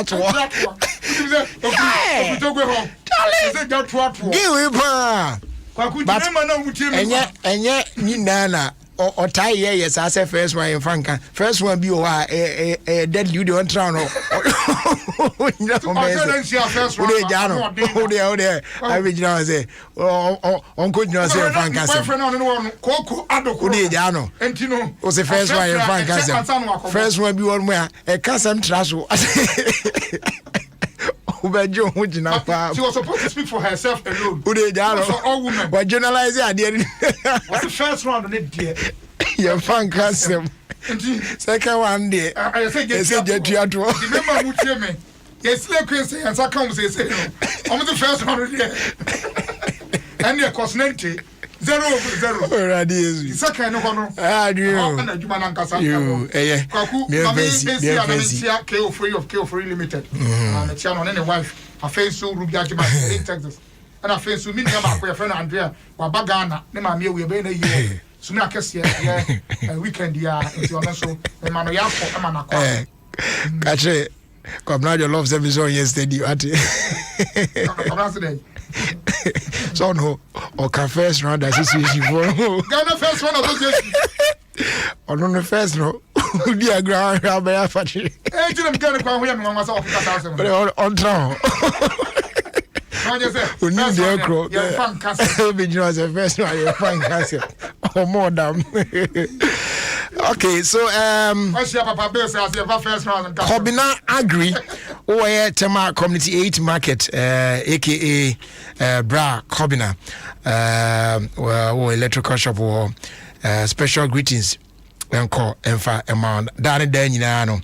Okay, to go home. Say eja to. Give pa. But enye ni nana or tie yes I say first one in Franca first one be dead you don't try no I original say on could not say Franca o say first one in Franca first one be one where a castle trash she was supposed to speak for herself alone. For all women. But generalize it. What's the first round on it, dear? Your fan custom. Second one day. I say, get you out. Remember who tell me? Yes, let me say, and so come say, I'm the first round there. And your cosmetic. 0-0. Already. Second one. Do you? Free Limited. And the channel and the wife. I face so Ruby Akiba in Texas. And I face so many about your friend Andrea or Bagana. Nema me we be a year. So now kiss yeah weekend yeah into your so the man ya for amana. Catch it. Come now your love service on yesterday at so no or can first round association for Ghana first round association or no the first no be a ground by factory them Ghana kwa we no wasa ofika on town we need the acro yeah fan castle be just the first one you fan castle or more damn. Okay, so Kobina Agri or Tema Community 8 Market, aka Bra Kobina, or electrical shop or special greetings and call Enfa amount. Dani Danino,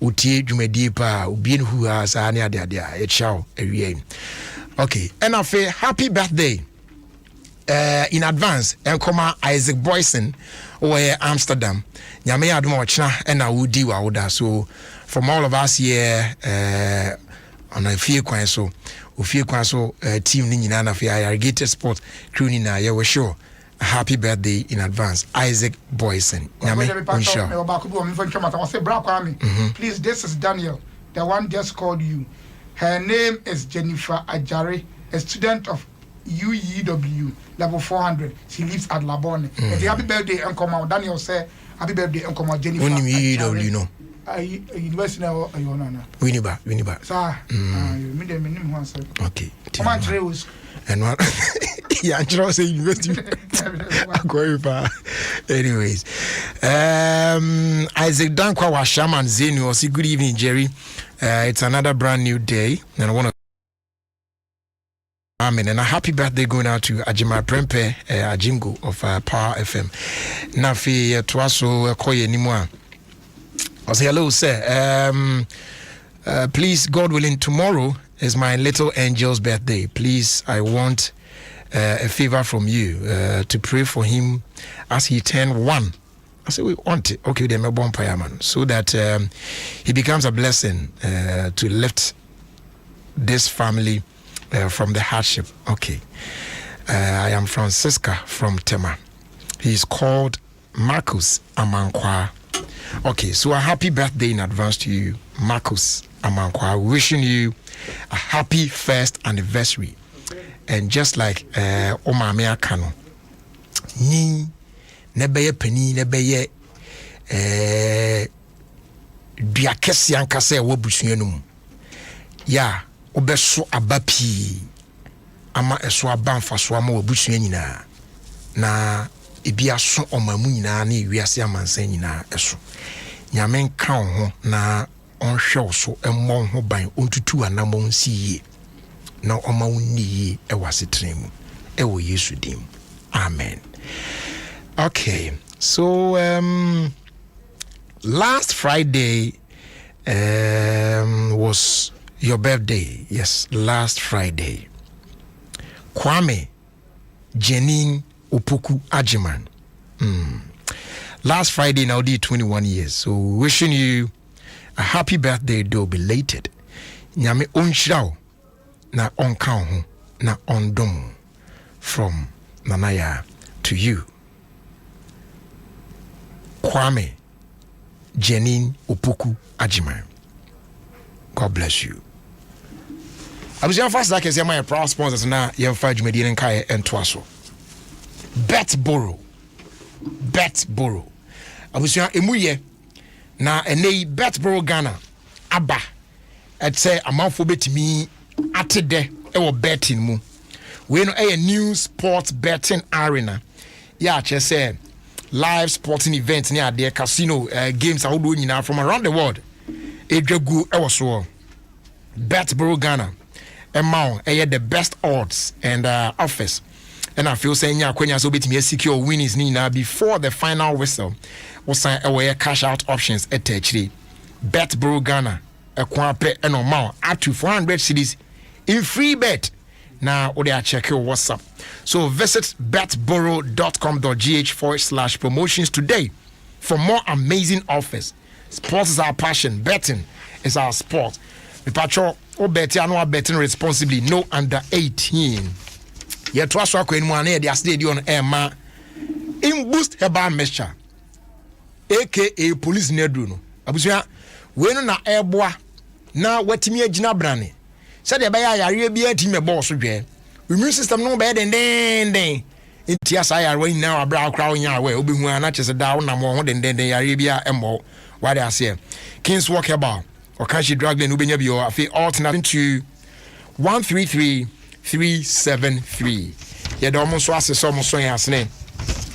Uti Jumedipa, Ubin who has Ania Dia, it shall a okay, and I say happy birthday. In advance and come Isaac Boyson or Amsterdam nyame Adom ochna and I would do our so from all of us here on Ofie Kwanso team ni nyina na fi irrigated sport crew ni na we sure happy birthday in advance Isaac Boyson nyame unsure please this is Daniel the one just called you her name is Jennifer Ajare a student of UEW level 400. She lives at Labone. And happy birthday, Uncle Mao. Daniel say happy birthday, Uncle Mao. Jennifer. Only UEW, you know. University now, you know. Winneba. Sir, you the minimum one, sir. Okay. Come on, Treus. And what? Yeah, I'm trying to say university. Anyways, Isaac Dankwa was Shaman Zeni was good evening, Jerry. It's another brand new day, and I want to. Amen. And a happy birthday going out to Ajima Prempe Ajingo of Power FM. Nafi Twaso Koye Nimwa. I say hello, sir. Please, God willing, tomorrow is my little angel's birthday. Please, I want a favor from you to pray for him as he turned 1. I say we want it. Okay, then born man, so that he becomes a blessing to lift this family from the hardship. Okay. I am Francisca from Tema. He's called Marcus Amankwa. Okay, so a happy birthday in advance to you, Marcus Amankwa. Wishing you a happy first anniversary. And just like Omame Akano, ni nebeye penny nebeye duakesi ankasa wo busuanum ya obeso abapi ama eso abanfa so ama wo busuan nyina na ebia so omamu nyina na ewiase amansan nyina eso nyame nka ho na onhwe so emmɔ ho ban ontutu anamɔ nsiye na ɔma wonni ewasetremu ewo Yesu dim. Amen. Okay, so last Friday was your birthday. Yes, last Friday. Kwame Jenin Opoku Ajiman. Last Friday now did 21 years. So wishing you a happy birthday, though belated. Nyame onshirao na onka ho na ondom from Nanaya to you. Kwame Jenin Opoku Ajiman. God bless you. I was your first like I say my proud sponsors now Yemfa Jumedi and Kaya and Twaso. Betboro. I was your emuye na ene Betboro Ghana Abba. I'd say a month for me at de ewo betting mu. We know a new sports betting arena. Yeah, just say live sporting events near their casino games are doing now from around the world. Edwegu ewo Betboro Ghana. Amount the best odds and offers. And I feel saying Kwenya so bit me secure winnings nina before the final whistle was sign away cash out options at actually Betboro Ghana a kwape and amount up to 400 cedis in free bet. Now they are checking what's up. So visit betboro.com.gh/promotions today for more amazing offers. Sports is our passion, betting is our sport. The patrol or betting and betting responsibly, no under 18. Yet to us in one air, they are stadium air ma in boost herbal mixture, aka police neduno. Abusia, when na airboa now what me a gina brani. Said the buyer, I be a team a boss again. Immune system no better than then. In TSI are right now a brow crowd in your way, Obi not just a down no more than the Arabia and more. What I say, Kings walk about. Or can she drag the Nubinabio? I feel alternate to 133373. Yet almost was a summer song as name.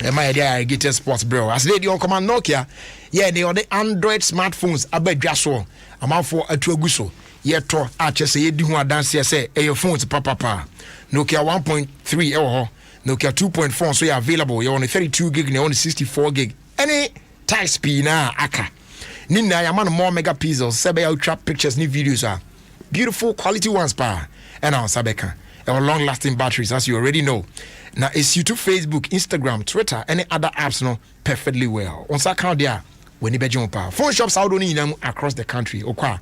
And my idea, get a sports bro. As lady on command Nokia, yeah, they are the Android smartphones. I bet Jasso. I'm out for a Tuaguso. Yet to arches a do one dance here say, your phones, papa. Nokia 1.3 Nokia 2.4, so you're available. You're on 32 gig, you're on 64 gig. Any type speed na aka. Nina yaman more megapixels, sebe ultra pictures, new videos are beautiful quality ones pa. And our sabeka. Our long lasting batteries, as you already know. Now it's YouTube, Facebook, Instagram, Twitter, any other apps no perfectly well. On sa account there, when you bedroom pa. Phone shops out only across the country. Okwa.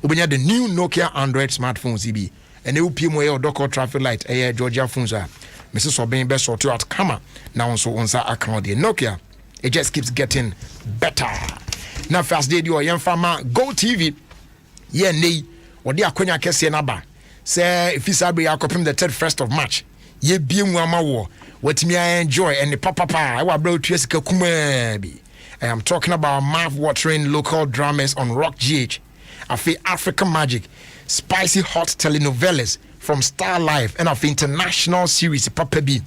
Ubenya the new Nokia Android smartphones EB. And they will PM or Docker traffic light Georgia phones are. Mrs. Obeng best sort out Kama. Now also on sa account there. Nokia. It just keeps getting better. Now first day you are young farmer Go TV. Yeah, nay. Or they are Konya Kessie Naba. Say if you sabi I copy the 31st of March. Ye be mwama war. What me I enjoy and the papa I wa bro Triesika Kumebi. I am talking about mouth-watering local dramas on Rock GH. I feel African Magic, spicy hot telenovelas from Star Life and of international series Papa B.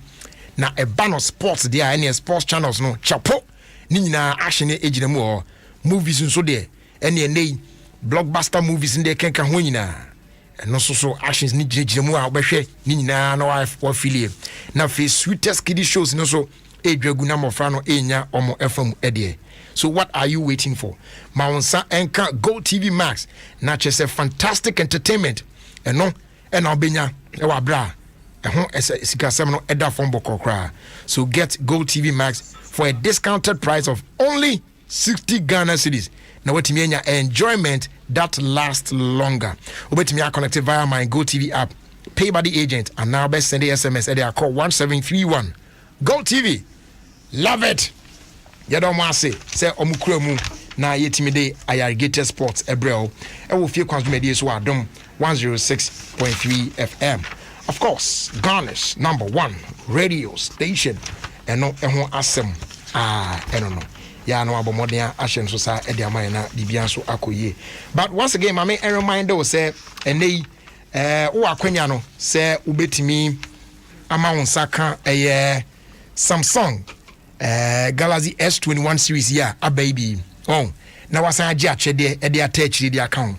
Now a ban of sports there any sports channels no chapo. Nina action age them movies and so there. Any blockbuster movies in there can win. And also so actions need jemu abehwe nina na wa filie na fe sweetest kiddie shows no so edwaguna mofra no enya omo fm ede. So what are you waiting for? Maunsa enka Go TV Max na chese fantastic entertainment eno obenya e wa bra ho sikasem no eda form bokokra. So get Go TV Max for a discounted price of only 60 Ghana cedis. Now what me enjoyment that lasts longer. Obetimi are connected via my Go TV app. pay by the agent and now best send the SMS at their call 1731. Gold TV. Love it. You don't want to say Omukremu na yetimide irrigated sports ebrel. I will feel consumed so Adom 106.3 FM. Of course, Ghana's #1 radio station. And no asem. I don't know. Yeah, no abomodea ashen so sa e dia man na bibia so akoye. But once again, mama a reminder say enei wo akwanya no say ubetimi ama wonsa ka Samsung Galaxy S21 series here a baby. Oh, na wasan agi achede e dia attach di account.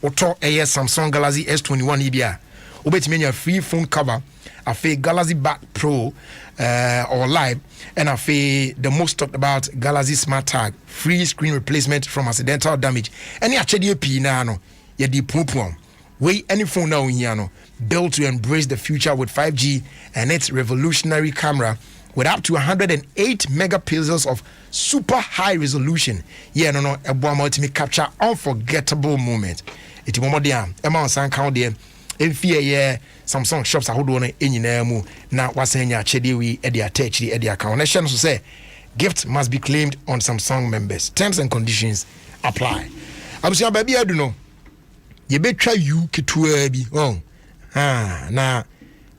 Oto Samsung Galaxy S21 ibia. Ubetimi nya free phone cover. Afe Galaxy Back Pro or Live, and Afe the most talked about Galaxy Smart Tag, free screen replacement from accidental damage. Any achedi P na no ye di pum. We any phone now here no built to embrace the future with 5G and its revolutionary camera with up to 108 megapixels of super high resolution. Yeah, no, a bomb ultimate capture unforgettable moment. It's one more damn. Emma San count there. If yeah, Samsung shops are holding in mu na wasenya chedewi e dia attach the dia account. Nation so say gift must be claimed on Samsung members. Terms and conditions apply. Abusia baby I do know. Ye betwa you ketua bi. Oh. Na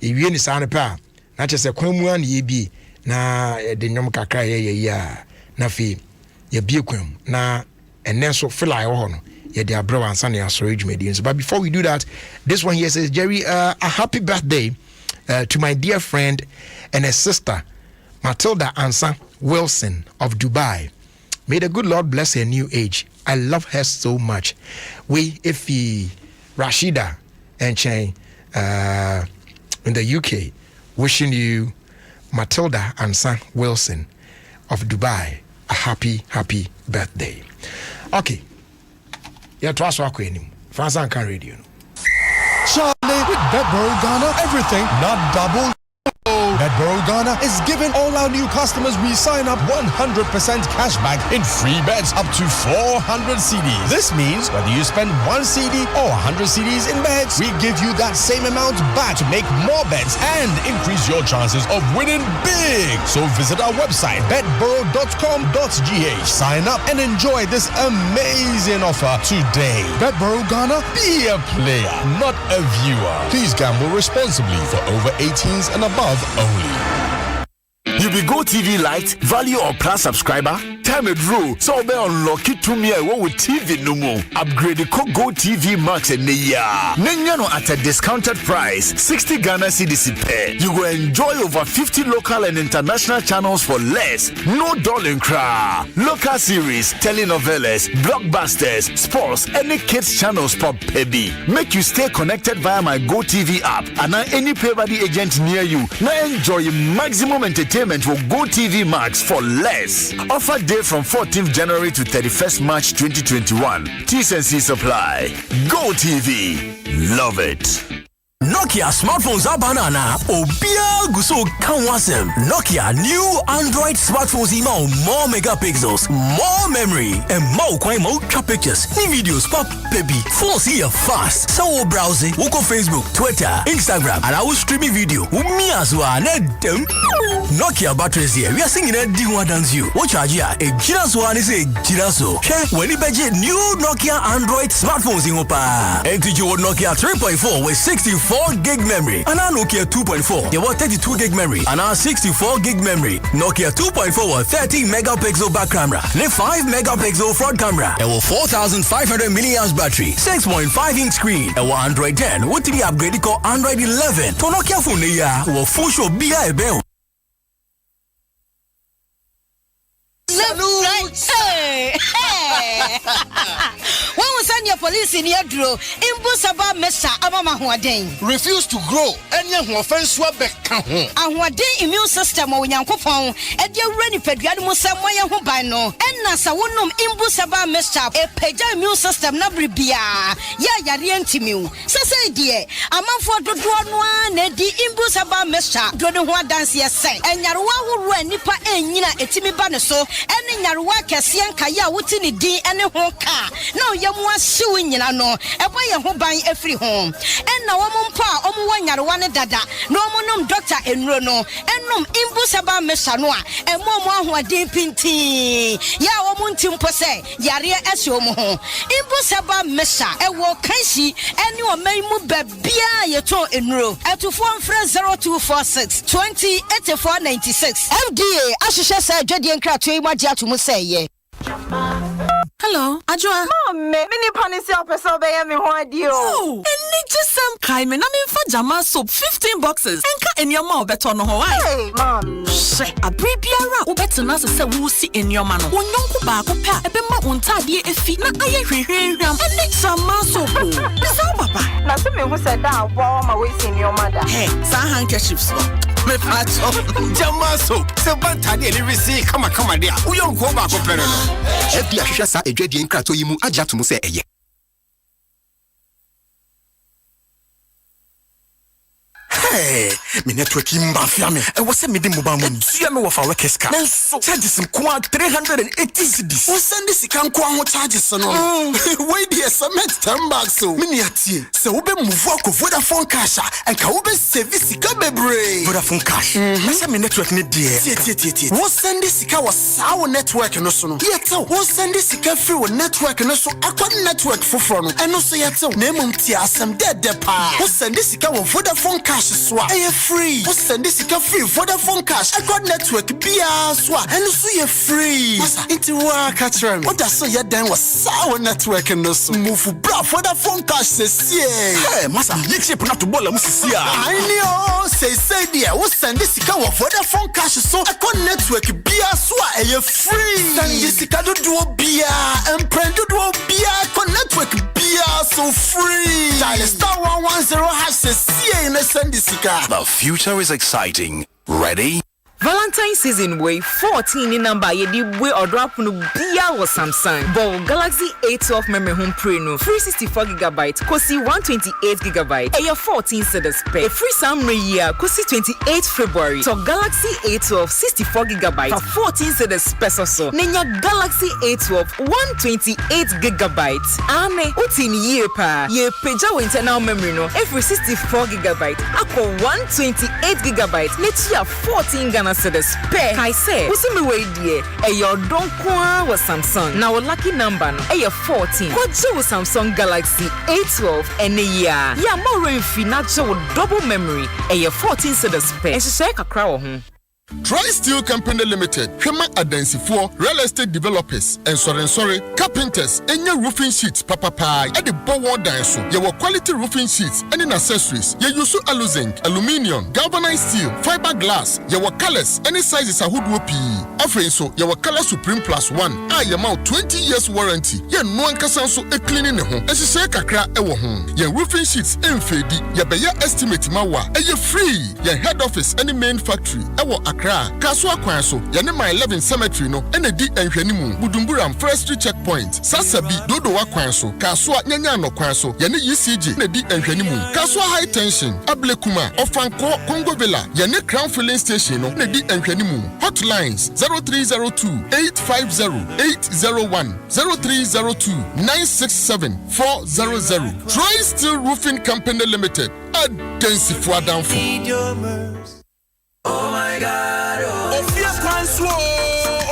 ewie ni sa ne pa. Na che se kwamu an ye bi na de nyom kakra ye ya. Na fi ye bi kwam na enen so fly wo ho no. But before we do that, this one here says, Jerry, a happy birthday to my dear friend and her sister, Matilda Ansa Wilson of Dubai. May the good Lord bless her new age. I love her so much. We, Ify, Rashida, and Chain in the UK, wishing you, Matilda Ansa Wilson of Dubai, a happy birthday. Okay. Yeah, trust what we need. France and can radio. Charlie, with Betboro Ghana, everything not double. Betboro Ghana is giving all our new customers we sign up 100% cashback in free bets up to 400 CDs. This means whether you spend 1 CD or 100 CDs in bets, we give you that same amount back to make more bets and increase your chances of winning big. So visit our website betboro.com.gh. Sign up and enjoy this amazing offer today. Betboro Ghana, be a player, not a viewer. Please gamble responsibly for over 18s and above only. You be Go TV Lite, Value or Plus subscriber? Time it rule, so be unlock it to me. I want with TV no more. Upgrade the Go TV Max in the year. Nengano at a discounted price, 60 Ghana CDC pay. You will enjoy over 50 local and international channels for less. No dollar cra. Local series, telenovelas, blockbusters, sports, any kids channels for baby. Make you stay connected via my Go TV app and any pay-by-the agent near you. Now enjoy maximum entertainment with Go TV Max for less. Offer day from 14th January to 31st March 2021. T&C supply. Go TV. Love it. Nokia smartphones are banana. Obia guso kanwasem. Nokia new Android smartphones email more megapixels, more memory, and more pictures. New videos pop baby. Phone see you fast. So browsing, woko Facebook, Twitter, Instagram, and I will streaming video. Umi aswa nedem. Nokia batteries here. We are singing a D1 dance you. What charge ya? A Jiraso and is a Jiraso. When you budget new Nokia Android smartphones in Opa. Enter your Nokia 3.4 with 64 gig memory. And now Nokia 2.4. You want 32 gig memory. And now 64 gig memory. Nokia 2.4 with 30 megapixel back camera. And 5 megapixel front camera. And with 4,500 milliamp battery. 6.5 inch screen. And with Android 10. What did you upgrade called Android 11? To Nokia phone here. Will full show BI bell. Hey! When we send your police in your draw, Imbusaba Mesa Abama Huadeng. Refuse to grow, and your offense will be count. And what day immune system or Yankopon, and your ready pediamus somewhere who by no, and Nasa wonum Imbusaba Mesa, a peja immune system nabribia. Ya rientimu. Say, dear, a man for the one, the Imbusaba Mesa, don't want dance yes, say, and Yarwa who run Nipa and Yina etimi banaso, and in Yarwa Cassian Kaya within a D and a whole car. No, young ahyew nyina no ebo ye ho ban afiri ho enna wo mpa omo wanyarewa ne dada no omo nom doctor enuro no ennom imbusaba mesha no a emo ahoɔden pinti ya wo muntimpo se yare ase omo ho imbusaba mesha ewo kanshi ene o maimu babia yeto enuro atufo mfre 0246 208496 FDA ahyehyɛ sa adwadie nkrato yi magye atomu sɛ ye. Hello, Ajua. Mom, mini panisi opeso be me ho adio. Oh, eni jesam kai me na me fa jama soap 15 boxes. Enka enyoma obeto no ho why? Hey, mom. She abribiara obeto na se wo si enyoma no. Wonyonko ba ko pa ebema wontade efi na aye hwehwehwam. Eni jama soap. Bisa papa. Na se me hu se da abo ma we si enyoma da. Hey, sa handkerchiefs so. Me facho. Jama soap. Se bantade ele resi kama dia. Uyonko ba ko pere no. Ebi ahwehwe sa edwadie nkrato yi mu agya to mu se eye. Hey, me network mbafia me. E wo se me de mobile money. Tua me wo fa workers car. Nanso charges nko 380 cedis. Wo send sika nko ho charges no. Wait there cement 10 bags so. Me ni atie. Se wo be move ko Vodafone cash and ka wo be save sika bebre. Vodafone cash. Me se me network ne die. Tie. Wo send sika wo sa wo network no so no. Yete wo send sika free wo network no so akwa network foforo no. Eno so yete na emum tie asem de pa. Wo send sika wo Vodafone cash so a free. Wo send sika free Vodafone cash akwa network bia so a eno so ye free. Masa inti wa ka kire me. What da so ye dan wo sa wo network no so. Move bra Vodafone cash se sie. Hey masa ye chip na to bola mu sisi a. I know say dia wo send sika wo Vodafone cash so akwa network bia so a ye free. Send sika do bia emprend do bia akwa network bia so free. Dial star 110 hash se sie na send sika. The future is exciting. Ready? Valentine season way 14 in number yedi way or drop no bia or Samsung. But Galaxy A12 memory home pre no 364GB kosi 128GB. A 14 cedis pay. A free summer year kosi 28 February. So Galaxy A12 64GB for 14 cedis peso so. Nenya Galaxy A12 128GB. Ane utin year pa. Ye peja internal memory no every 64GB. Ako 128GB. Netia 14 Ghana cedis pay. I say, usimi we die. Your don kwa was Samsung. Now lucky number no. 14. Kwaje was Samsung Galaxy A12 and a year. Ya more infinacho with double memory. 14 cedis pay. And she say kakra wo ho. Tri-Steel Company Limited, Hema Adansifoɔ, real estate developers, and sorry, carpenters, and your roofing sheets, papa pie, at the bow dance. Your quality roofing sheets and in accessories. You use aluzinc, aluminium, galvanized steel, fiberglass, your colors, any sizes are hood whoopee. Offering so, your color Supreme Plus 1, I amount 20 years warranty. Your no one so a cleaning home, and she say kakra ewo home. Your roofing sheets ain't faded, your beya estimate mawa, and you're free. Your head office, any main factory, ewo Accra, Kasua Kwanso, Yanema 11 Cemetery no, ND Enhwenimu, Budumburam Forestry Checkpoint, Sasabi, Dodowa Kwanso, Kasua Nyanyano Kwanso, Yani ECG, ND Enhwenimu, Kasua High Tension, Ablekuma, Ofanko, Congo Villa, Yani Crown Filling Station no, ND Enhwenimu, Hotlines 0302-850-801, 0302-967-400, Tri-Steel Roofing Company Limited, Adansifoɔ Adamfo. Oh my God,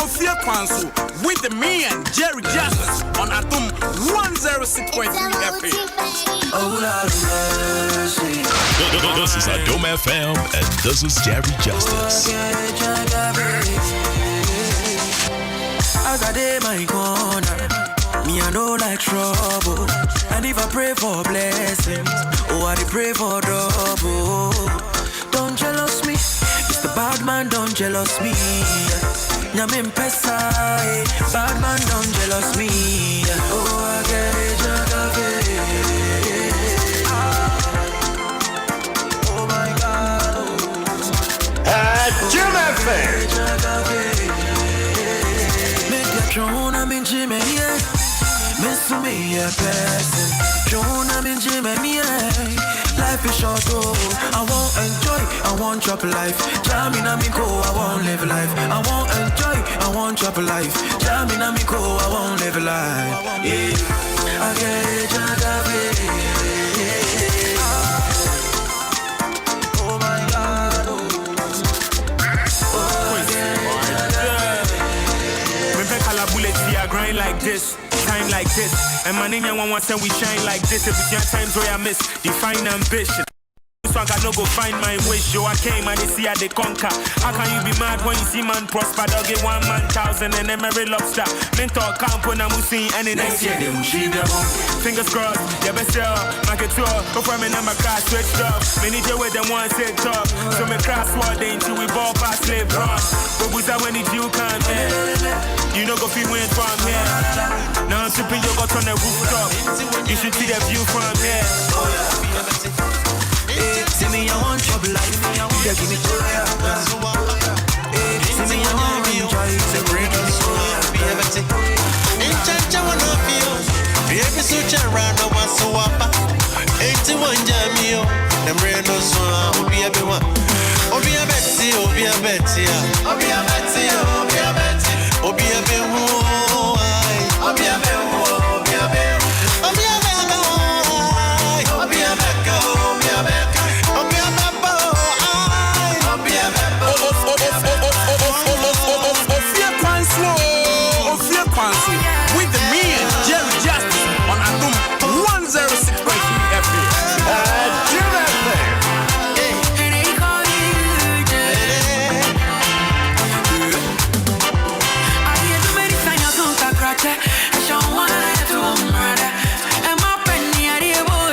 Ofie Kwanso, with me and Jerry Justice on Adom 106.3 FM. This is Adom FM and this is Jerry Justice. As I day my corner, me I know like trouble. And if I pray for blessings, oh I pray for double. Don't jealous me. The bad man don't jealous me. Nyamin pesa, bad man don't jealous me. Oh, I get it, oh my God. Jim FM. Make your throne, I'm in Jim, yeah. Miss me a person. Throne, I'm in Jim, yeah. Life is short, oh. I won't enjoy, I won't drop life. Jamina me go, I won't live life. I won't enjoy, I won't drop life. Jamina me go, I won't live life. Yeah. Oh my God. I grind like this, time like this, and my name one say we shine like this. If it's your times where I miss, define ambition. So I no go find my wish. Yo, I came and they see how they conquer. How can you be mad when you see man prosper? They'll get 1 man 1,000 and then every lobster. Mentor camp when I'm seeing any next year they will see them. Fingers crossed, yeah, best sell. Market tour, go for me number class switched up. Many day with them one set top. So me cross what they until we ball past slave run. But who's that when it's you can't you know go feel win from here. Now I'm tripping, you got on the rooftop. You should see the view from here. See me, I want trouble life. Yeah, give me joy. See me, I want enjoy. Say break it so be everything. In church, I wanna feel. Be every such around the one so up. 81 jamio. Them rain no so. Be everyone. Be a Betsy, be a Betsy. Be a